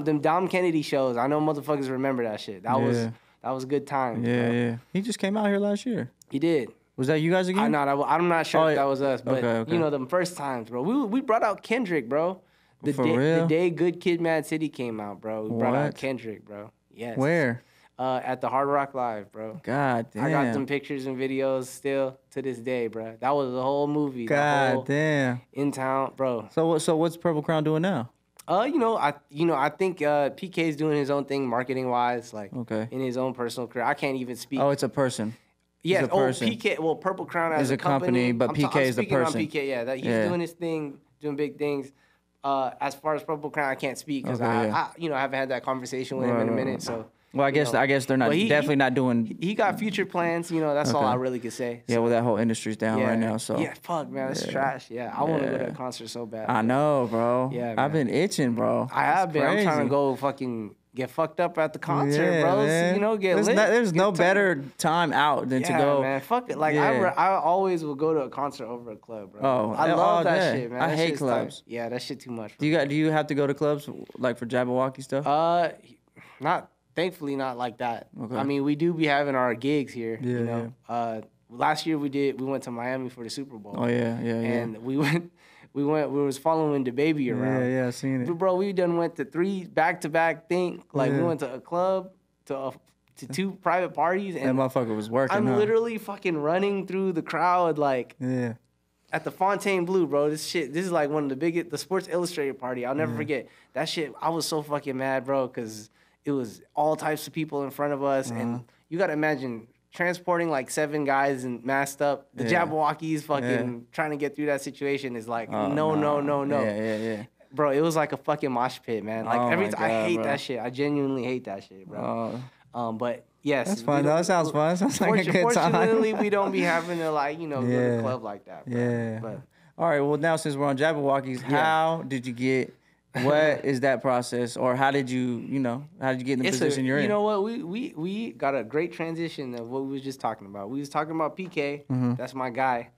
Them Dom Kennedy shows. I know motherfuckers remember that shit. That was a good time. Yeah, bro. Yeah. He just came out here last year. He did. Was that you guys again? I'm not sure if that was us, but okay. them first times, bro. We brought out Kendrick, bro. The day Good Kid, Mad City came out, bro. We brought out Kendrick, bro. Yes. Where? At the Hard Rock Live, bro. God damn. I got them pictures and videos still to this day, bro. That was the whole movie. God damn. In town, bro. So what's Purple Crown doing now? I think PK's doing his own thing marketing wise, like in his own personal career. I can't even speak. Oh, it's a person. Yes. PK. Well, Purple Crown as a company, but PK is the person. On PK, yeah. He's doing his thing, doing big things. As far as Purple Crown, I can't speak because I haven't had that conversation with him in a minute. So. Well, I guess they're not definitely not doing. He got future plans. That's all I really could say. Yeah, well, that whole industry's down right now. So fuck, man, it's trash. Yeah, I want to go to a concert so bad. I know, bro. Yeah, man. I've been itching, bro. I have been. Crazy. I'm trying to go fucking get fucked up at the concert, bro. Man. Get lit. There's no better time out than to go. Man, fuck it. Like I always will go to a concert over a club, bro. Oh, I love that shit, man. I hate clubs. Yeah, that shit too much. Do you have to go to clubs like for Jabberwocky stuff? Thankfully, not like that. Okay. I mean, we do be having our gigs here. Last year we went to Miami for the Super Bowl. Oh yeah. And we was following the baby around. Yeah, I seen it. But bro, we done went to 3 back-to-back thing. Like we went to a club, to 2 private parties, and that motherfucker was working. I'm literally fucking running through the crowd like at the Fontaine Blue, bro. This is like one of the biggest, the Sports Illustrated party. I'll never forget that shit. I was so fucking mad, bro, because it was all types of people in front of us, and you gotta imagine transporting like 7 guys and masked up. The JABBAWOCKEEZ fucking trying to get through that situation is like no. Yeah. Bro, it was like a fucking mosh pit, man. Like I hate bro. that shit. I genuinely hate that shit, bro. But yes, that's fun. That sounds fun. Sounds like a good time. Fortunately, we don't be having to like go to the club like that. Bro. Yeah. But all right. Well, now since we're on JABBAWOCKEEZ, how did you get? What is that process, or how did you get in the position you're in? You know what? We got a great transition of what we was just talking about. We was talking about PK. That's my guy.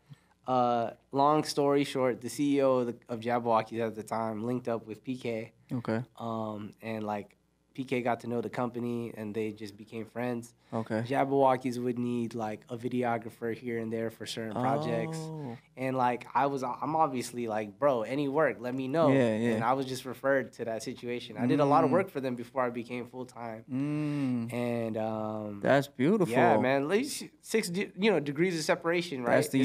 Long story short, the CEO of JABBAWOCKEEZ at the time linked up with PK. Okay. And like PK got to know the company, and they just became friends. Okay. JABBAWOCKEEZ would need like a videographer here and there for certain projects, and like I'm obviously like, bro, any work, let me know. Yeah. And I was just referred to that situation. I did a lot of work for them before I became full time. And that's beautiful. Yeah, man. At least 6 degrees of separation, right? That's the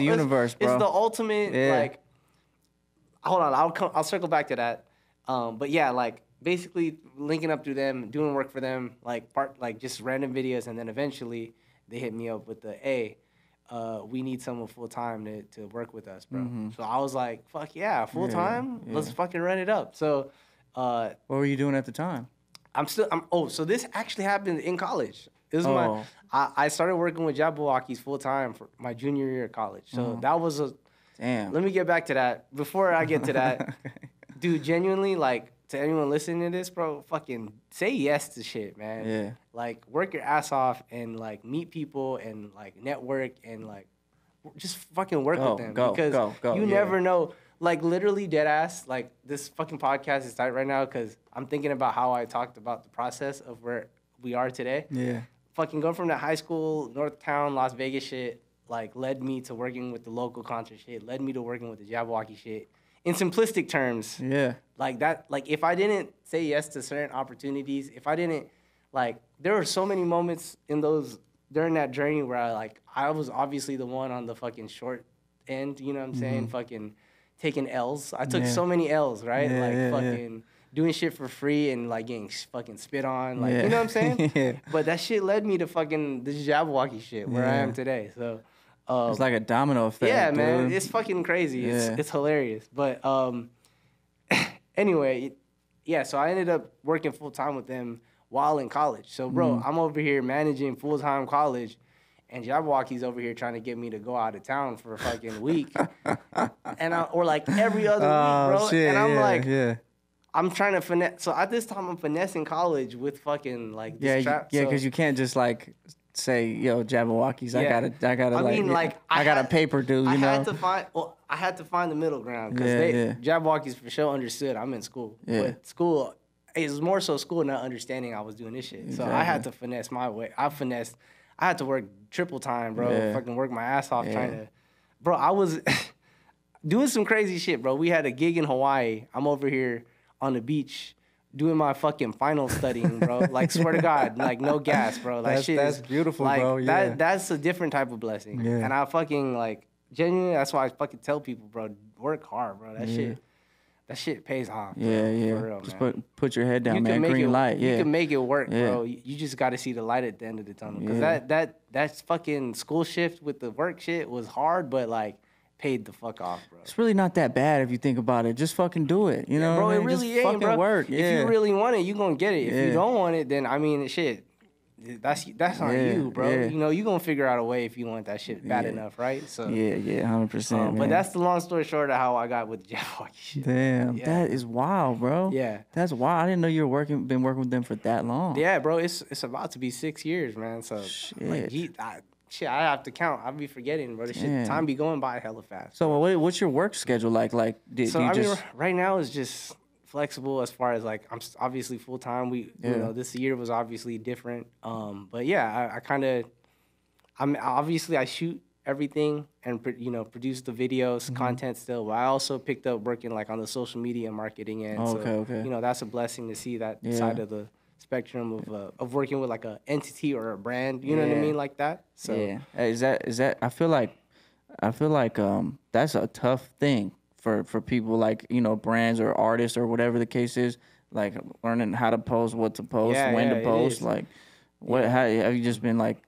universe, bro. It's the ultimate like. Hold on, I'll circle back to that. But yeah, like. Basically linking up through them, doing work for them, like just random videos, and then eventually they hit me up with we need someone full time to work with us, bro. So I was like, fuck yeah, full time, let's fucking run it up. So, what were you doing at the time? So this actually happened in college. It was I started working with JABBAWOCKEEZ full time for my junior year of college. So that was a. Damn. Let me get back to that. Before I get to that, Okay. dude, genuinely, like, to anyone listening to this, bro, fucking say yes to shit, man. Yeah. Like, work your ass off and, like, meet people and, like, network and, like, just fucking work with them. Because you never know. Like, literally, dead ass, like, this fucking podcast is tight right now because I'm thinking about how I talked about the process of where we are today. Yeah. Fucking going from that high school, North Town, Las Vegas shit, like, led me to working with the local concert shit, led me to working with the JABBAWOCKEEZ shit. In simplistic terms, like that, like, if I didn't say yes to certain opportunities, if I didn't, like, there were so many moments in those, during that journey where I was obviously the one on the fucking short end, you know what I'm saying? Fucking taking L's. I took so many L's, right? Fucking doing shit for free and, like, getting fucking spit on, like, you know what I'm saying? But that shit led me to fucking this JABBAWOCKEEZ shit where I am today, so. It's like a domino effect. Yeah, man, dude. it's fucking crazy. It's hilarious. But anyway, yeah. So I ended up working full time with them while in college. So, bro, I'm over here managing full time college, and JABBAWOCKEEZ over here trying to get me to go out of town for a fucking week, or like every other week, bro. Shit, and I'm I'm trying to finesse. So at this time, I'm finessing college with fucking like this trap. Yeah, because you can't just like say, yo, JABBAWOCKEEZ, I gotta I like, mean, like, I got a paper due, you know? I had to find the middle ground because JABBAWOCKEEZ for sure understood I'm in school. But school, it was more so school not understanding I was doing this shit. So I had to finesse my way. I had to work triple time, bro. Fucking work my ass off trying to, bro, I was doing some crazy shit, bro. We had a gig in Hawaii. I'm over here on the beach doing my fucking final studying, bro. Like, swear to God, like, no gas, bro. Like, that's beautiful, like, bro. Yeah. That's a different type of blessing. Yeah. And I fucking, like, genuinely, that's why I fucking tell people, bro, work hard, bro. That shit pays off. Bro, for real, just man. Put your head down, man. Green light. You can make it work, bro. You just got to see the light at the end of the tunnel. Because that's fucking school shift with the work shit was hard, but, like, paid the fuck off, bro. It's really not that bad if you think about it. Just fucking do it, you know? Bro, what I it mean? really just ain't, fucking bro. work. If you really want it, you gonna get it. If you don't want it, then I mean, shit, that's on you, bro. You know, you gonna figure out a way if you want that shit bad enough, right? So 100%. But that's the long story short of how I got with the JABBAWOCKEEZ shit. Damn, that is wild, bro. Yeah, that's wild. I didn't know you were been working with them for that long. Yeah, bro. It's about to be 6 years, man. So like, I have to count. I'll be forgetting, bro. This shit, time be going by hella fast. So what's your work schedule like? Like, right now is just flexible as far as like I'm obviously full time. You know, this year was obviously different. But yeah, I shoot everything and produce the videos, content still. But I also picked up working like on the social media marketing end. Okay. You know, that's a blessing to see that side of the spectrum of working with like a entity or a brand, you know what I mean, like that. So is that I feel like that's a tough thing for people, like, you know, brands or artists or whatever the case is, like learning how to post, what to post, when to post, like how have you just been like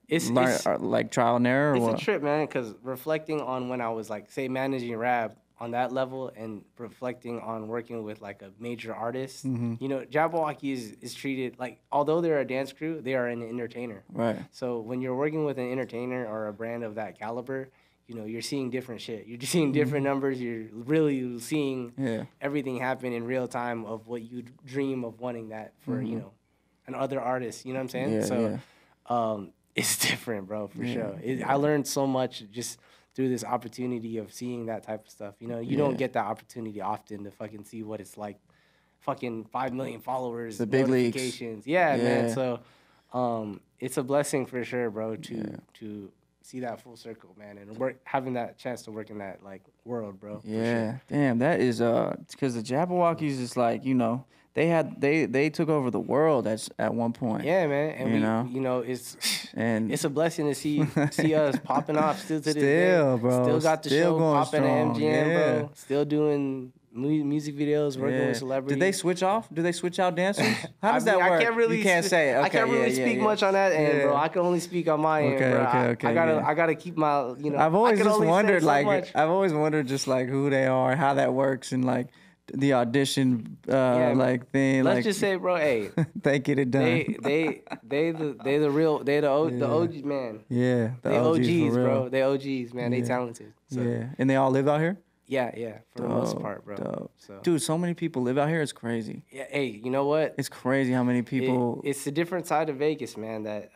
like trial and error? It's a trip, man, because reflecting on when I was like, say, managing rap on that level and reflecting on working with like a major artist, you know, JABBAWOCKEEZ is treated like, although they're a dance crew, they are an entertainer. Right. So when you're working with an entertainer or a brand of that caliber, you know, you're seeing different shit. You're just seeing different numbers. You're really seeing everything happen in real time of what you dream of wanting that for, you know, an other artist. You know what I'm saying? It's different, bro, for sure. I learned so much just through this opportunity of seeing that type of stuff. You know, you don't get that opportunity often to fucking see what it's like. Fucking 5 million followers, the big notifications. Man. So, it's a blessing for sure, bro, to see that full circle, man, and having that chance to work in that like world, bro. Yeah, damn, that is because the JABBAWOCKEEZ is like, you know, they took over the world at one point. Yeah, man, and you know, it's a blessing to see us popping off still to this day. Bro, still got the show popping at MGM, bro. Still doing music videos, working with celebrities. Did they switch off? Do they switch out dancers? How does that work? You can't say. Okay, I can't really speak much on that end, bro. I can only speak on my end, bro. I gotta keep my, you know. I've always just wondered, like, I've always wondered just like who they are, how that works, and like, the audition like thing. Let's like, just say, bro, hey, they get it done. The OG man. Yeah, they OGs, for real. bro. They OGs, man. They talented. So. Yeah, and they all live out here. Yeah, for the most part, bro. Dope. So. Dude, so many people live out here. It's crazy. Yeah, hey, you know what? It's crazy how many people. It's a different side of Vegas, man. That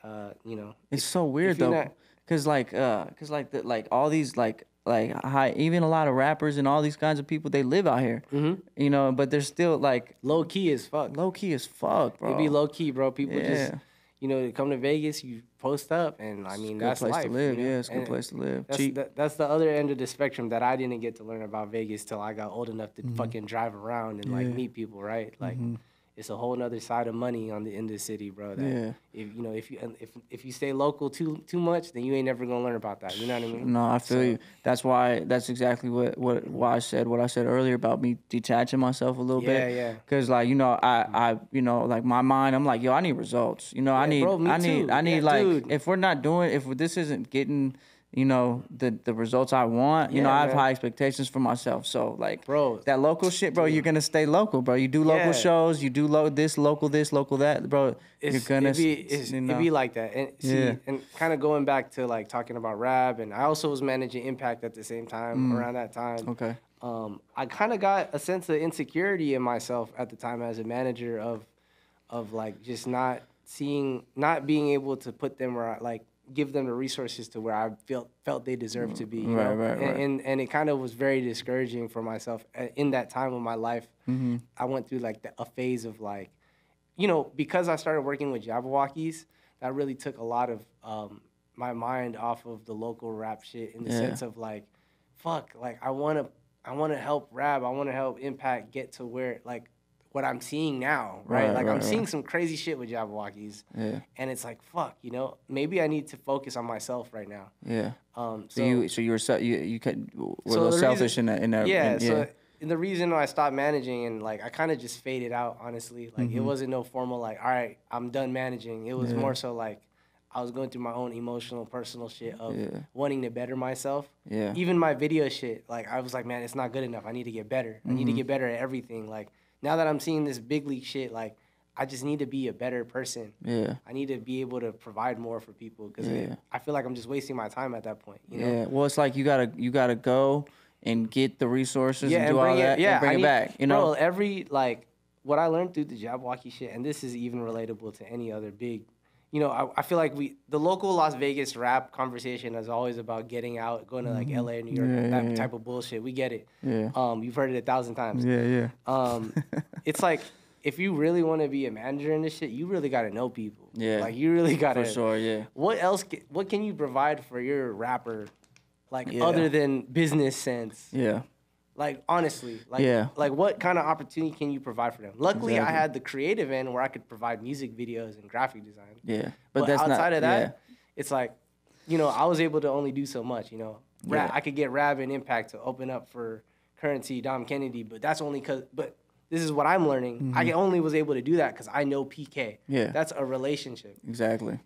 you know. It's so weird though, cause all these like high, even a lot of rappers and all these kinds of people, they live out here. You know, but they're still like low key as fuck. Low key as fuck, bro. They be low key, bro. People just. You know, come to Vegas, you post up, and I mean, that's life. It's a good place to live. You know? Yeah, it's a good place to live. That's the other end of the spectrum that I didn't get to learn about Vegas till I got old enough to fucking drive around and like meet people, right? Like, it's a whole nother side of money on the end of the city, bro. That if you stay local too much, then you ain't never gonna learn about that. You know what I mean? No, I feel you. That's why. That's exactly why I said what I said earlier about me detaching myself a little bit. Yeah. Because like I like my mind, I'm like, yo, I need results. You know, I need like if we're not doing, if this isn't getting. You know, the results I want. You know, I have high expectations for myself. So, like, bro, that local shit, bro, you're going to stay local, bro. You do local shows. You do local this, local that, bro. You're going to... It be like that. And see, and kind of going back to, like, talking about rap, and I also was managing Impact at the same time, around that time. Okay. I kind of got a sense of insecurity in myself at the time as a manager of like, just not being able to put them where, like, give them the resources to where I felt they deserved to be. You know? Right. And it kind of was very discouraging for myself in that time of my life. I went through like a phase of like, you know, because I started working with JABBAWOCKEEZ, that really took a lot of my mind off of the local rap shit in the sense of like, fuck, like I want to help rap, I want to help Impact get to where like what I'm seeing now, right? I'm seeing some crazy shit with JABBAWOCKEEZ. Yeah. And it's like, fuck, you know, maybe I need to focus on myself right now. Yeah. So you were a little selfish in that. Yeah. So the reason I stopped managing and like I kind of just faded out, honestly. Like it wasn't no formal like, all right, I'm done managing. It was more so like I was going through my own emotional, personal shit of wanting to better myself. Yeah. Even my video shit, like I was like, man, it's not good enough. I need to get better. I need to get better at everything. Like. Now that I'm seeing this big league shit, like, I just need to be a better person. Yeah. I need to be able to provide more for people because I feel like I'm just wasting my time at that point. You know? Yeah. Well, it's like you gotta go and get the resources and do all that and bring it back. You know, bro, what I learned through the JABBAWOCKEEZ shit, and this is even relatable to any other big. You know, I feel like the local Las Vegas rap conversation is always about getting out, going to like LA, New York, that type of bullshit. We get it. Yeah. You've heard it 1,000 times. Yeah. It's like if you really want to be a manager in this shit, you really got to know people. Yeah. Like you really got to. For sure. Yeah. What else? What can you provide for your rapper, like other than business sense? Yeah. Like, honestly, like what kind of opportunity can you provide for them? Luckily, I had the creative end where I could provide music videos and graphic design. Yeah. But that's outside of that, it's like, you know, I was able to only do so much, you know. I could get Rab and Impact to open up for Currency, Dom Kennedy, but that's only but this is what I'm learning. I only was able to do that because I know PK. Yeah. That's a relationship. Exactly.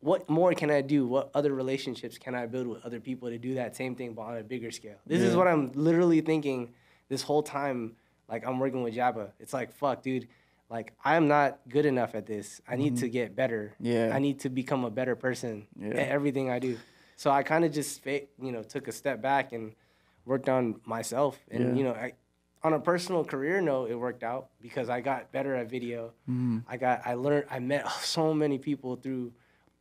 What more can I do? What other relationships can I build with other people to do that same thing but on a bigger scale? This is what I'm literally thinking this whole time, like I'm working with Jabba. It's like, fuck, dude, like I'm not good enough at this. I need to get better. Yeah. I need to become a better person at everything I do. So I kind of just, took a step back and worked on myself. And, on a personal career note, it worked out because I got better at video. I met so many people through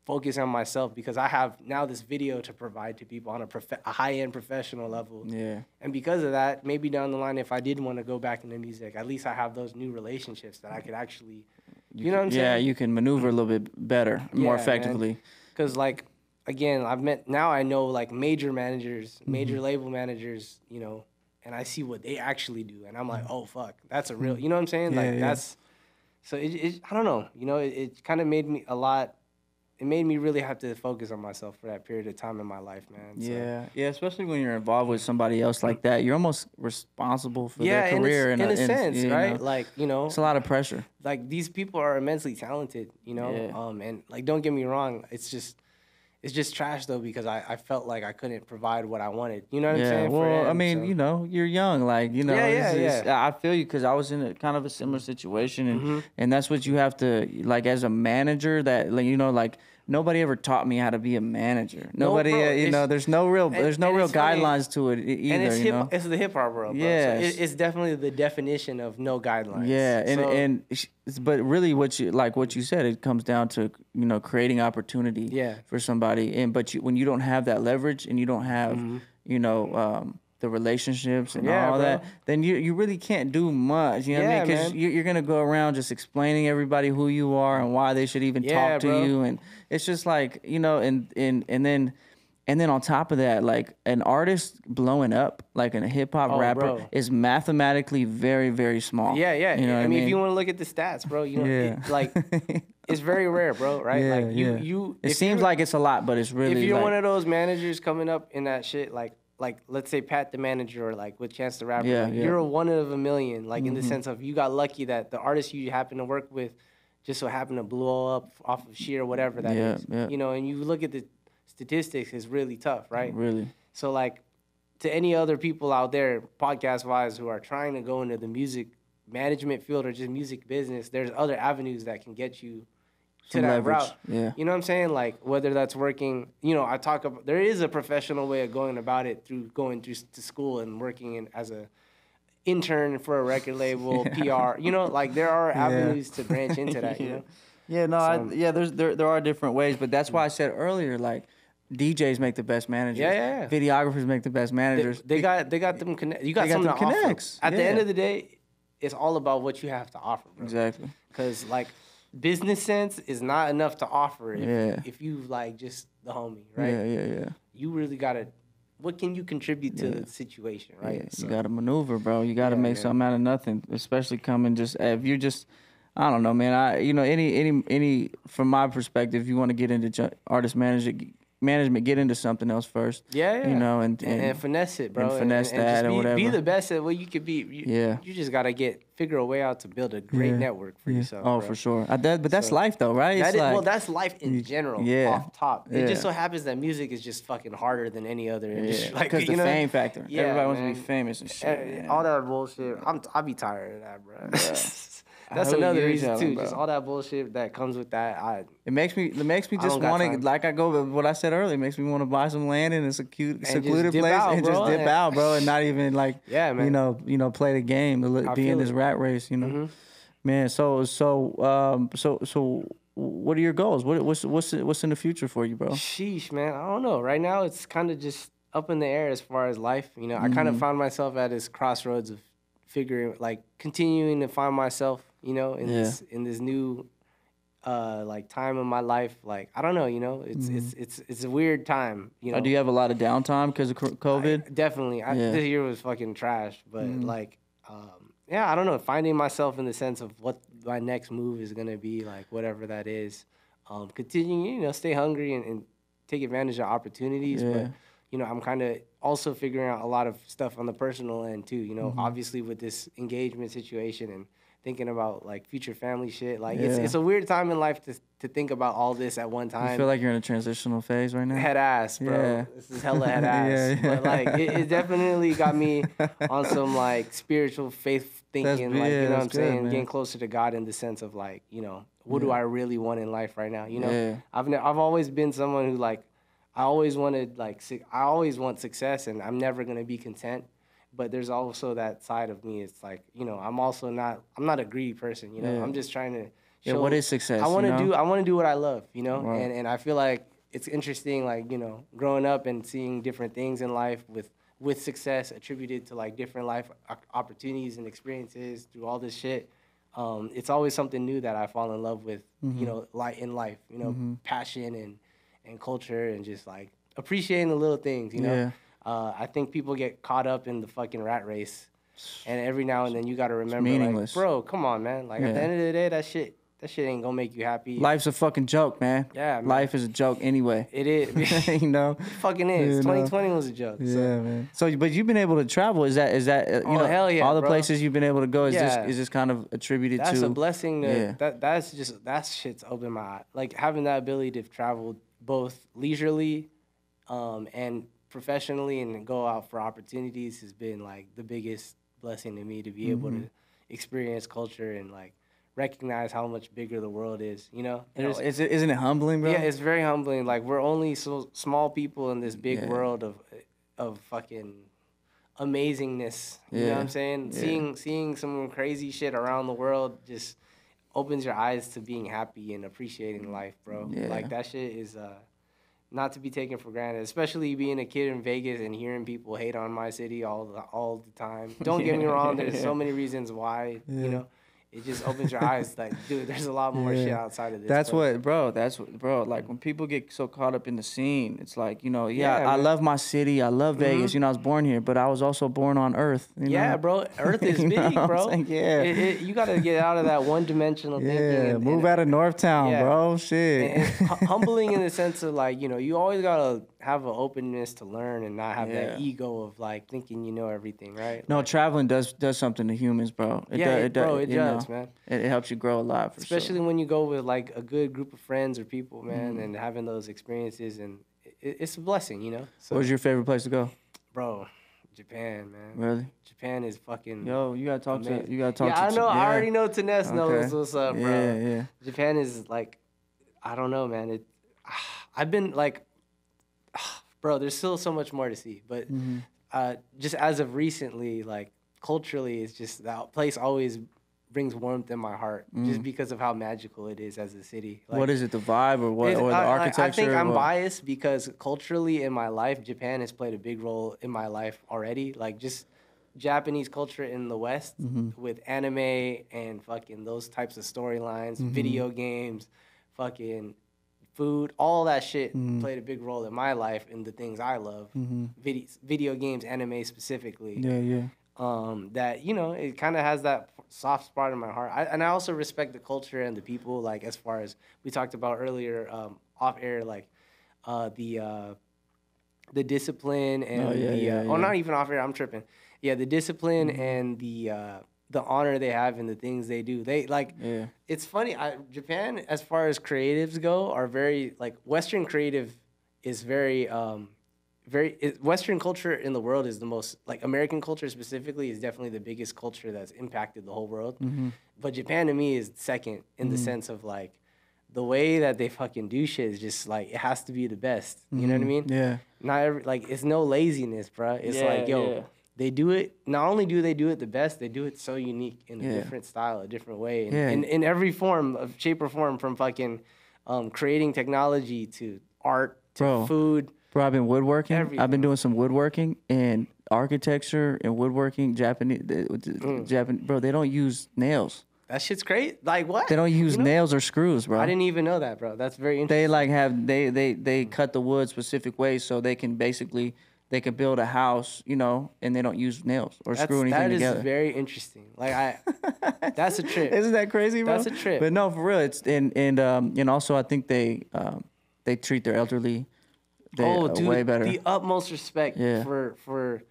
focus on myself because I have now this video to provide to people on a high-end professional level. Yeah. And because of that, maybe down the line, if I did want to go back into music, at least I have those new relationships that I could actually, you know what I'm saying? Yeah, you can maneuver a little bit better, more effectively. Because, like, again, now I know, like, major managers, major label managers, and I see what they actually do. And I'm like, oh, fuck, that's a real, you know what I'm saying? That's, so I don't know, it kind of made me it made me really have to focus on myself for that period of time in my life, man. So. Yeah, especially when you're involved with somebody else like that. You're almost responsible for their career. In a sense, right? Like, it's a lot of pressure. Like, these people are immensely talented, and, like, don't get me wrong, it's it's just trash though because I felt like I couldn't provide what I wanted. You know what I'm Yeah, saying? For well, him, I mean, so. you know, you're young, like, you know, Yeah. I feel you because I was in a kind of a similar situation, Mm-hmm. and that's what you have to, like, as a manager, that, like, you know, like, nobody ever taught me how to be a manager. No, Nobody, bro, you know, there's no real and it's funny, guidelines to it and either, you know. it's the hip hop world, bro. Yes. So it's definitely the definition of no guidelines. Yeah, so, but really, what you said, it comes down to, you know, creating opportunity Yeah. for somebody, and but when you don't have that leverage and you don't have, you know, the relationships and Yeah, all bro. that, then you really can't do much. You know what I Yeah, mean? Because man. you're gonna go around just explaining everybody who you are and why they should even Yeah, talk to bro. you, and it's just like, you know, and then on top of that, like, an artist blowing up, like a hip hop Oh, rapper, bro. is mathematically very, very small. Yeah. You know what I mean, if you want to look at the stats, bro, you know, Yeah. it's very rare, bro. Right? Yeah, Like yeah. you. It if seems you're- like it's a lot, but it's really, if you're like, one of those managers coming up in that shit, like let's say Pat the Manager or like with Chance the Rapper, Yeah, like, yeah. you're a one of a million, like in the sense of you got lucky that the artist you happen to work with just so happened to blow up off of sheer whatever that is. Yeah. You know, and you look at the statistics, it's really tough, right? really. So like to any other people out there, podcast wise, who are trying to go into the music management field or just music business, there's other avenues that can get you to Some that leverage, route. yeah. You know what I'm saying? Like whether that's working, you know, I talk about there is a professional way of going about it through going through to school and working as a intern for a record label, PR. You know, like there are avenues to branch into that. You know. Yeah, no, So- there are different ways, but that's why I said earlier, like, DJs make the best managers. Yeah. Videographers make the best managers. They got them connect. You got They got something them to offer. connects, At the yeah. end of the day, it's all about what you have to offer, bro. Exactly. Because like business sense is not enough to offer Yeah. if you like just the homie, right? Yeah. You really gotta. What can you contribute to the situation, right? Yeah, So- you got to maneuver, bro. You got to Yeah, make man. something out of nothing, especially coming just if you just, I don't know, man. You know, any from my perspective, if you want to get into artist management, get into something else first. Yeah. You know, and finesse it, bro. and finesse that just or be whatever. the best at what you could be. Yeah. You just gotta figure a way out to build a great Yeah. network for yourself. Oh, bro. for sure. But that's So- life, though, right? That It's is, like, well, that's life in general. yeah. Off top, it just Yeah. so happens that music is just fucking harder than any other industry. yeah, Like, because you the know? fame factor. Yeah, Everybody wants to man. be famous and shit. man. All that bullshit. I'll be tired of that, bro. That's know another you're reason telling, too. bro. Just all that bullshit that comes with that. It makes me just don't got want to, time. like I go with what I said earlier. It makes me want to buy some land in a secluded dip place out, and bro, just dip and- out, bro, and not even like, Yeah, man. you know, play the game, be in feel this it. rat race, you know, man. So what are your goals? What's in the future for you, bro? Sheesh, man. I don't know. Right now, it's kind of just up in the air as far as life. You know, I kind of found myself at this crossroads of continuing to find myself. You know, in this new, like time in my life. Like I don't know. You know, it's a weird time. You know, Do you have a lot of downtime because of COVID? definitely. Yeah. This year was fucking trash, but like, yeah, I don't know. Finding myself in the sense of what my next move is gonna be, like whatever that is. Continuing, you know, stay hungry and take advantage of opportunities. Yeah. But you know, I'm kind of also figuring out a lot of stuff on the personal end too. You know, obviously with this engagement situation and thinking about like future family shit. Like it's a weird time in life to think about all this at one time. You feel like you're in a transitional phase right now? Head ass, bro. Yeah. This is hella head ass. Yeah. But like it definitely got me on some like spiritual faith thinking, like you know what I'm that's good, saying, man. getting closer to God in the sense of like, you know, what do I really want in life right now? You know, Yeah. I've always been someone who like I always want success and I'm never gonna be content. But there's also that side of me. It's like, you know, I'm not a greedy person, you know. Yeah. I'm just trying to Yeah, what is success? I want you know? to do what I love, you know. Right. And I feel like it's interesting, like, you know, growing up and seeing different things in life with success attributed to like different life opportunities and experiences through all this shit. It's always something new that I fall in love with, you know, in life, you know, passion and culture and just like appreciating the little things, you know. Yeah. I think people get caught up in the fucking rat race, and every now and then you got to remember, meaningless. like, bro, come on, man. Like at the Yeah. end of the day, that shit ain't gonna make you happy. Life's a fucking joke, man. Yeah, man. Life is a joke anyway. It is. you know. It fucking is. You know. 2020 was a joke. Yeah, So. man. So, but you've been able to travel. Is that you Oh, know hell yeah, all the bro. places you've been able to go? Is Yeah. this kind of attributed That's to? a blessing. Yeah. That shit's opened my eye. Like having that ability to travel both leisurely and professionally, and go out for opportunities has been like the biggest blessing to me, to be able to experience culture and like recognize how much bigger the world is. You know, isn't it humbling, bro? Yeah, it's very humbling. Like, we're only so small people in this big world of fucking amazingness. You know what I'm saying? Yeah. Seeing some crazy shit around the world just opens your eyes to being happy and appreciating life, bro. Yeah. Like, that shit is not to be taken for granted, especially being a kid in Vegas and hearing people hate on my city all the time. Don't get me wrong, there's so many reasons why, you know. It just opens your eyes, like, dude, there's a lot more shit outside of this. That's what, bro. Like, when people get so caught up in the scene, it's like, you know, I love my city. I love Vegas. You know, I was born here, but I was also born on Earth. You know? Bro. Earth is big, bro. You got to get out of that one-dimensional thinking. And move out of Northtown, bro. Shit. And humbling in the sense of, like, you know, you always got to have an openness to learn and not have that ego of, like, thinking you know everything, right? No, like, traveling does something to humans, bro. It does, man. It helps you grow a lot, especially when you go with like a good group of friends or people, man, and having those experiences, and it's a blessing, you know. So, what's your favorite place to go, bro? Japan, man. Really? Japan is fucking. Yo, you gotta talk amazing. I know. I already know. Tinez knows what's up, bro. Yeah. Japan is like, I don't know, man. I've been like, bro. There's still so much more to see, but just as of recently, like culturally, it's just that place always brings warmth in my heart, just because of how magical it is as a city. Like, what is it, the vibe or what, or the architecture? I think I'm biased because culturally in my life, Japan has played a big role in my life already. Like, just Japanese culture in the West with anime and fucking those types of storylines, video games, fucking food, all that shit played a big role in my life and the things I love. Video games, anime specifically. That, you know, it kind of has that soft spot in my heart. And I also respect the culture and the people, like, as far as we talked about earlier off air, like the discipline and not even off air, I'm tripping. Yeah, the discipline and the honor they have in the things they do. They like it's funny, Japan, as far as creatives go, are very, like, Western creative is very Western culture in the world is the most, like, American culture specifically is definitely the biggest culture that's impacted the whole world. But Japan to me is second in the sense of, like, the way that they fucking do shit is just like, it has to be the best. You know what I mean? Yeah. Not like, it's no laziness, bro. It's like, yo, they do it. Not only do they do it the best, they do it so unique in a different style, a different way, in every form of shape or form, from fucking creating technology to art to food. Bro, I've been woodworking. Everything. I've been doing some woodworking and architecture and woodworking. Japanese, bro, they don't use nails. That shit's crazy. Like, what? They don't use nails or screws, bro. I didn't even know that, bro. That's very interesting. They like they cut the wood specific ways so they can basically build a house, you know, and they don't use nails or screw anything together. That is very interesting. Like, that's a trip. Isn't that crazy, bro? That's a trip. But no, for real, it's and also I think they treat their elderly. Dude, way better. The utmost respect for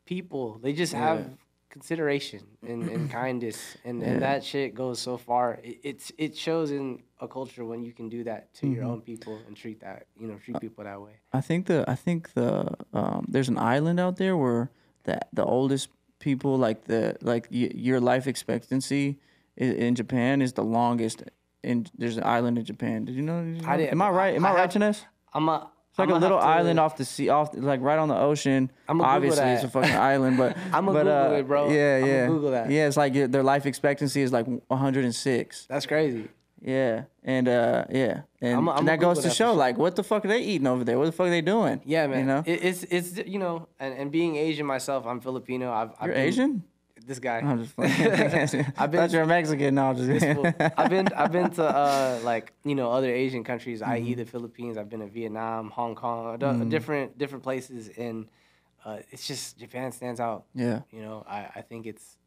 people. They just have consideration and kindness, and that shit goes so far. It shows in a culture when you can do that to your own people and treat people that way. I think there's an island out there where the oldest people, your life expectancy in Japan is the longest. And there's an island in Japan. Did you know? Am I right? Am I right, Tinez? It's like a little island off the sea, like right on the ocean. Obviously, it's a fucking island, but I'm gonna Google it, bro. I'm gonna Google that. Yeah, it's like their life expectancy is like 106. That's crazy. Yeah, and that goes to show, like, what the fuck are they eating over there? What the fuck are they doing? Yeah, man. You know, it's you know, and being Asian myself, I'm Filipino. You're Asian? This guy. I'm just playing. I thought you're Mexican. No, I've been to like, you know, other Asian countries, i.e. the Philippines. I've been to Vietnam, Hong Kong, different places, and it's just Japan stands out. Yeah. You know, I think it's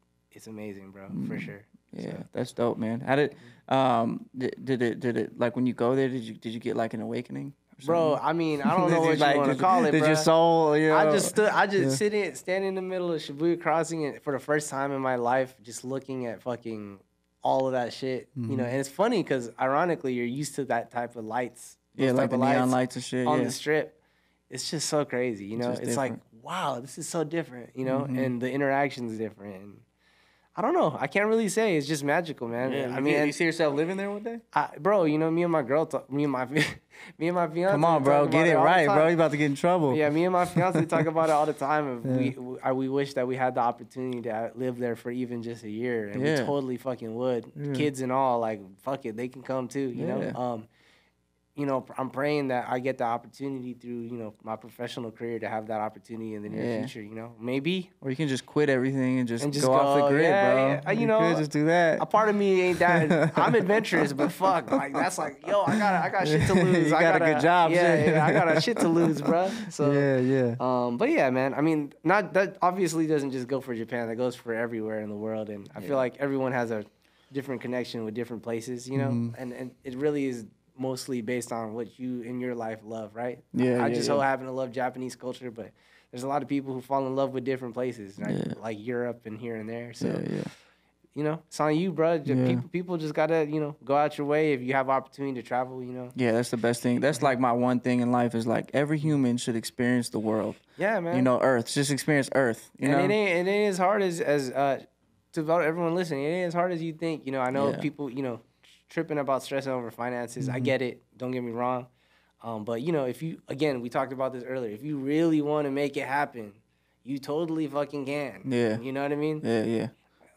amazing, bro, for sure. Yeah, so. That's dope, man. How did it like when you go there? Did you get like an awakening? Bro, I mean, I don't know what you want to call it, bro. Did your soul, you know? I just stand in the middle of Shibuya Crossing, and for the first time in my life, just looking at fucking all of that shit, you know. And it's funny because, ironically, you're used to that type of lights Yeah, like the neon lights and shit. On the strip. It's just so crazy, you know? It's different. like, wow, this is so different, you know? And the interaction's different. And I don't know. I can't really say. It's just magical, man. Yeah, I mean, you see yourself living there one day? Bro, you know, me and my fiance. Come on, bro, get it right, bro. You about to get in trouble. Yeah, me and my fiance talk about it all the time. We wish that we had the opportunity to live there for even just a year, and we totally fucking would. Kids and all, like, fuck it, they can come too. You know. You know, I'm praying that I get the opportunity through, you know, my professional career to have that opportunity in the near future, you know, maybe. Or you can just quit everything and just go off the grid, bro. Yeah, you know, could just do that. A part of me ain't that. I'm adventurous, but fuck, like that's like, yo, I got shit to lose. You got a good job, yeah, I got a shit to lose, bro. So yeah. But yeah, man. I mean, not that obviously doesn't just go for Japan. That goes for everywhere in the world, and I feel like everyone has a different connection with different places, you know, and it really is mostly based on what you in your life love, right? I just so happen to love Japanese culture, but there's a lot of people who fall in love with different places, right? Like Europe and here and there. So, you know, it's on you, bro. People just gotta, you know, go out your way if you have opportunity to travel, you know. Yeah, that's the best thing. That's like my one thing in life is like every human should experience the world. Yeah, man. You know, Earth. Just experience Earth. You know? It ain't as hard as to everyone listening. It ain't as hard as you think. You know, I know people, you know, tripping about stressing over finances. I get it. Don't get me wrong. But, you know, if you, again, we talked about this earlier. If you really want to make it happen, you totally fucking can. Yeah. You know what I mean? Yeah.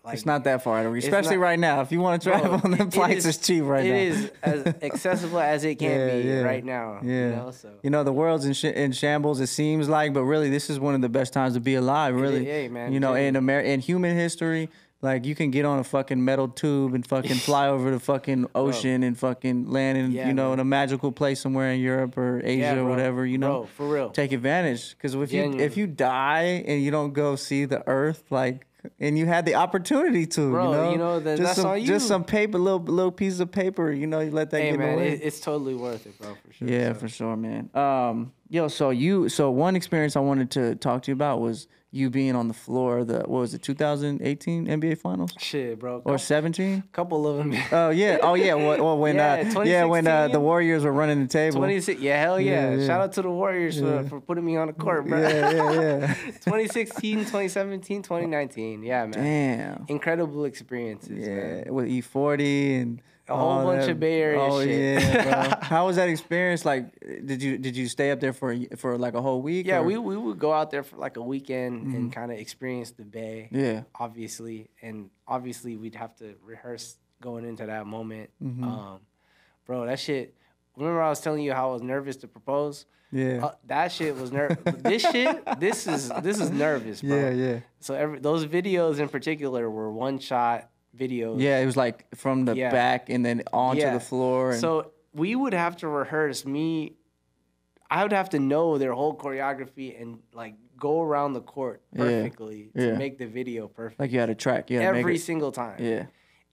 Like, it's not that far, especially right now. If you want to travel on them flights, it's cheap right now. It is as accessible as it can be right now. Yeah. You know, so. You know, the world's in shambles, it seems like, but really, this is one of the best times to be alive, really. Yeah, man. You know, in human history, like, you can get on a fucking metal tube and fucking fly over the fucking ocean and fucking land in, you know, in a magical place somewhere in Europe or Asia or whatever, you know. Bro, for real. Take advantage. Because if you die and you don't go see the Earth, like, and you had the opportunity to, you know then that's on you. Just some paper, little pieces of paper, you know, you let that get in the way. It's totally worth it, bro, for sure. Yeah, for sure, man. So one experience I wanted to talk to you about was you being on the floor of the, what was it, 2018 NBA Finals? Shit, bro. Or 17? Couple of them. Oh yeah. Well, when the Warriors were running the table. 26. Yeah, hell yeah. Shout out to the Warriors for putting me on the court, bro. Yeah. 2016, 2017, 2019. Yeah, man. Damn. Incredible experiences. Yeah, man. With E40 and a whole bunch of Bay Area shit. Yeah, bro. How was that experience? Like, did you stay up there for like a whole week? Yeah, we would go out there for like a weekend and kind of experience the Bay. Yeah, obviously, and obviously we'd have to rehearse going into that moment. Bro, that shit. Remember I was telling you how I was nervous to propose? Yeah, that shit was nervous. This is nervous, bro. Yeah. So those videos in particular were one shot videos. Yeah, it was like from the back and then onto the floor. And so we would have to rehearse. I would have to know their whole choreography and like go around the court perfectly to make the video perfect. Like you had a track. Every single time. Yeah.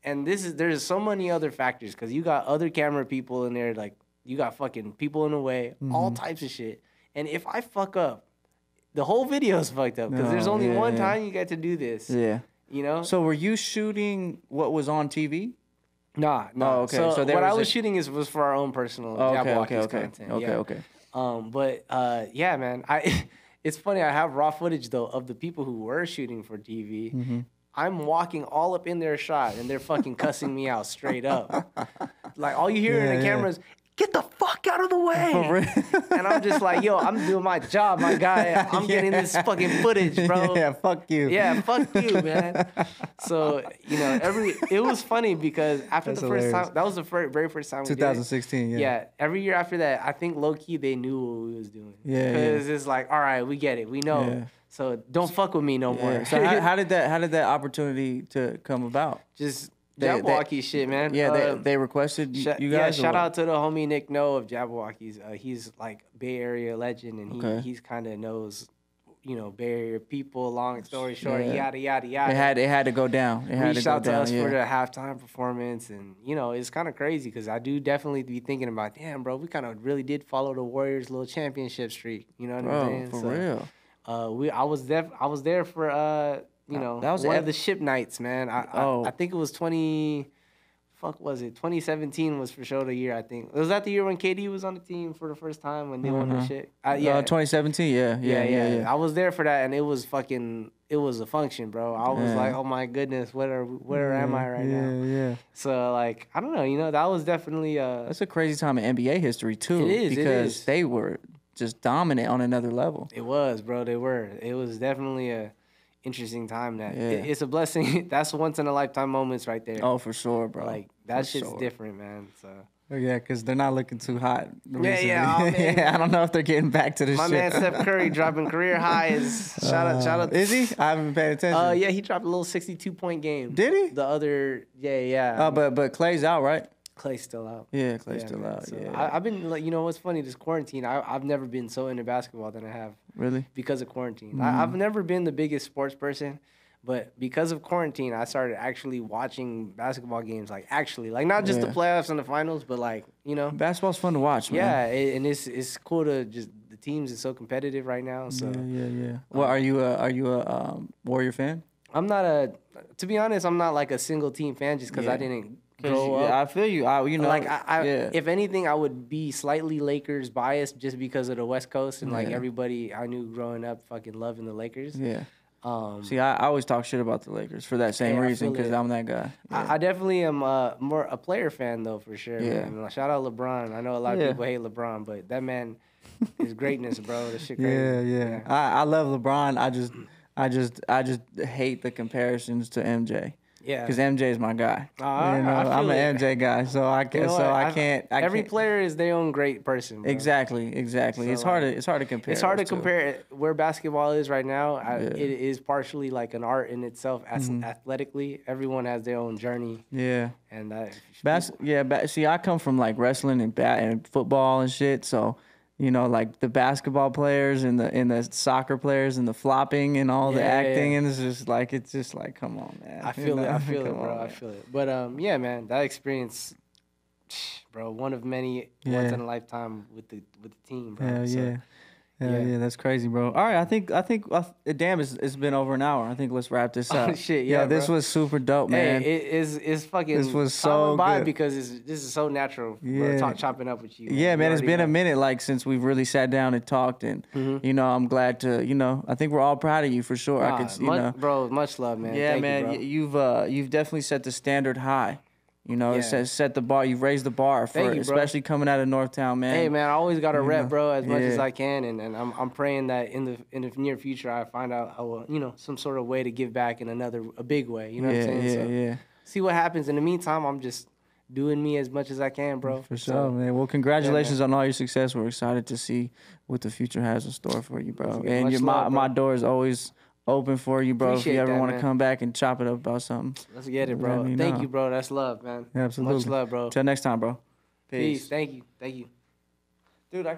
And there's so many other factors because you got other camera people in there, like you got fucking people in the way, all types of shit. And if I fuck up, the whole video's fucked up because there's only one time you get to do this. Yeah. You know? So were you shooting what was on TV? Nah. Oh, okay. So what I was shooting was for our own personal JABBAWOCKEEZ content. Okay. Yeah, man. It's funny. I have raw footage though of the people who were shooting for TV. I'm walking all up in their shot and they're fucking cussing me out straight up. Like all you hear in the camera is, get the fuck out of the way. And I'm just like, yo, I'm doing my job, my guy. I'm getting this fucking footage, bro. Yeah, fuck you. Yeah, fuck you, man. So, you know, it was funny because after the first time, that was the very first time we did it. 2016, Yeah, every year after that, I think low-key they knew what we was doing. Yeah. Because it's like, all right, we get it. We know. Yeah. So don't fuck with me no more. So how did that opportunity to come about? Just JABBAWOCKEEZ shit, man. Yeah, they requested you guys. Yeah, shout out to the homie Nick No of JABBAWOCKEEZ. He's like Bay Area legend, and he's kind of knows, you know, Bay Area people. Long story short, yada yada yada. It had to go down. Reached out to us for the halftime performance, and you know, it's kind of crazy because I do definitely be thinking about, damn, bro, we kind of really did follow the Warriors' little championship streak. You know what I'm saying? For real. I was there for you know, that was one of the ship nights, man. I think it was 2014 fuck was it? 2017 was for sure the year, I think. Was that the year when KD was on the team for the first time when they won the shit? Yeah. 2017, yeah. I was there for that, and it was a function, bro. I was like, oh my goodness, where am I right now? Yeah. So, like, I don't know, you know, that was definitely... That's a crazy time in NBA history, too. It is, because they were just dominant on another level. It was, bro, they were. It was definitely a interesting time. It's a blessing. That's once in a lifetime moments right there. Oh, for sure, bro. Like, that shit's different, man. So... Yeah, because they're not looking too hot. Recently. Yeah. I don't know if they're getting back to this shit. My man Steph Curry dropping career highs. Shout out. Is he? I haven't been paying attention. Yeah, he dropped a little 62-point game. Did he? The other, yeah. But Clay's out, right? Clay's still out. Yeah, Clay's still out. So yeah. I've been, like, you know, what's funny? This quarantine, I've never been so into basketball than I have. Really? Because of quarantine. I've never been the biggest sports person. But because of quarantine, I started actually watching basketball games, like not just the playoffs and the finals, but like, you know. Basketball's fun to watch, man. Yeah, and it's cool to just, the teams is so competitive right now. So Yeah. Well, are you a Warrior fan? I'm not to be honest, I'm not like a single team fan just because I didn't grow up. I feel you. You know, like if anything, I would be slightly Lakers biased just because of the West Coast and like everybody I knew growing up fucking loving the Lakers. Yeah. See, I always talk shit about the Lakers for that same reason because I'm that guy. Yeah. I definitely am more a player fan though, for sure. Yeah. Man. Shout out LeBron. I know a lot of people hate LeBron, but that man is greatness, bro. That shit crazy. Yeah. I love LeBron. I just hate the comparisons to MJ. Yeah, because MJ is my guy. I'm an MJ guy, so I can't. Every player is their own great person. Bro. Exactly. So it's hard to compare. It's hard to compare where basketball is right now. It is partially like an art in itself. Athletically, everyone has their own journey. Yeah, and that. See, I come from like wrestling and football and shit, so. You know, like the basketball players and the soccer players and the flopping and all the acting, and it's just like come on, man. I feel it, bro. I feel it. But yeah, man, that experience, bro, one of many once in a lifetime with the team, bro. Yeah, that's crazy, bro. All right, I think damn, it's been over an hour. I think let's wrap this up. Oh, shit, this was super dope, man. Hey, it's fucking. This was so good because this is so natural. Chopping up with you. Yeah, man, it's been a minute like since we've really sat down and talked, and you know, I'm glad to, you know, I think we're all proud of you for sure. Bro, much love, man. Yeah, Thank man, you, bro. you've definitely set the standard high. You know, set the bar. You've raised the bar for especially coming out of Northtown, man. Hey, man, I always got to rep, bro, as much as I can, and I'm praying that in the near future I find out, some sort of way to give back in a big way. You know what I'm saying? See what happens. In the meantime, I'm just doing me as much as I can, bro. For sure, man. Well, congratulations on all your success. We're excited to see what the future has in store for you, bro. And my door is always open for you, bro. Appreciate if you ever want to come back and chop it up about something. Let's get it, bro. Thank you, bro. That's love, man. Absolutely. Much love, bro. Till next time, bro. Peace. Thank you. Dude,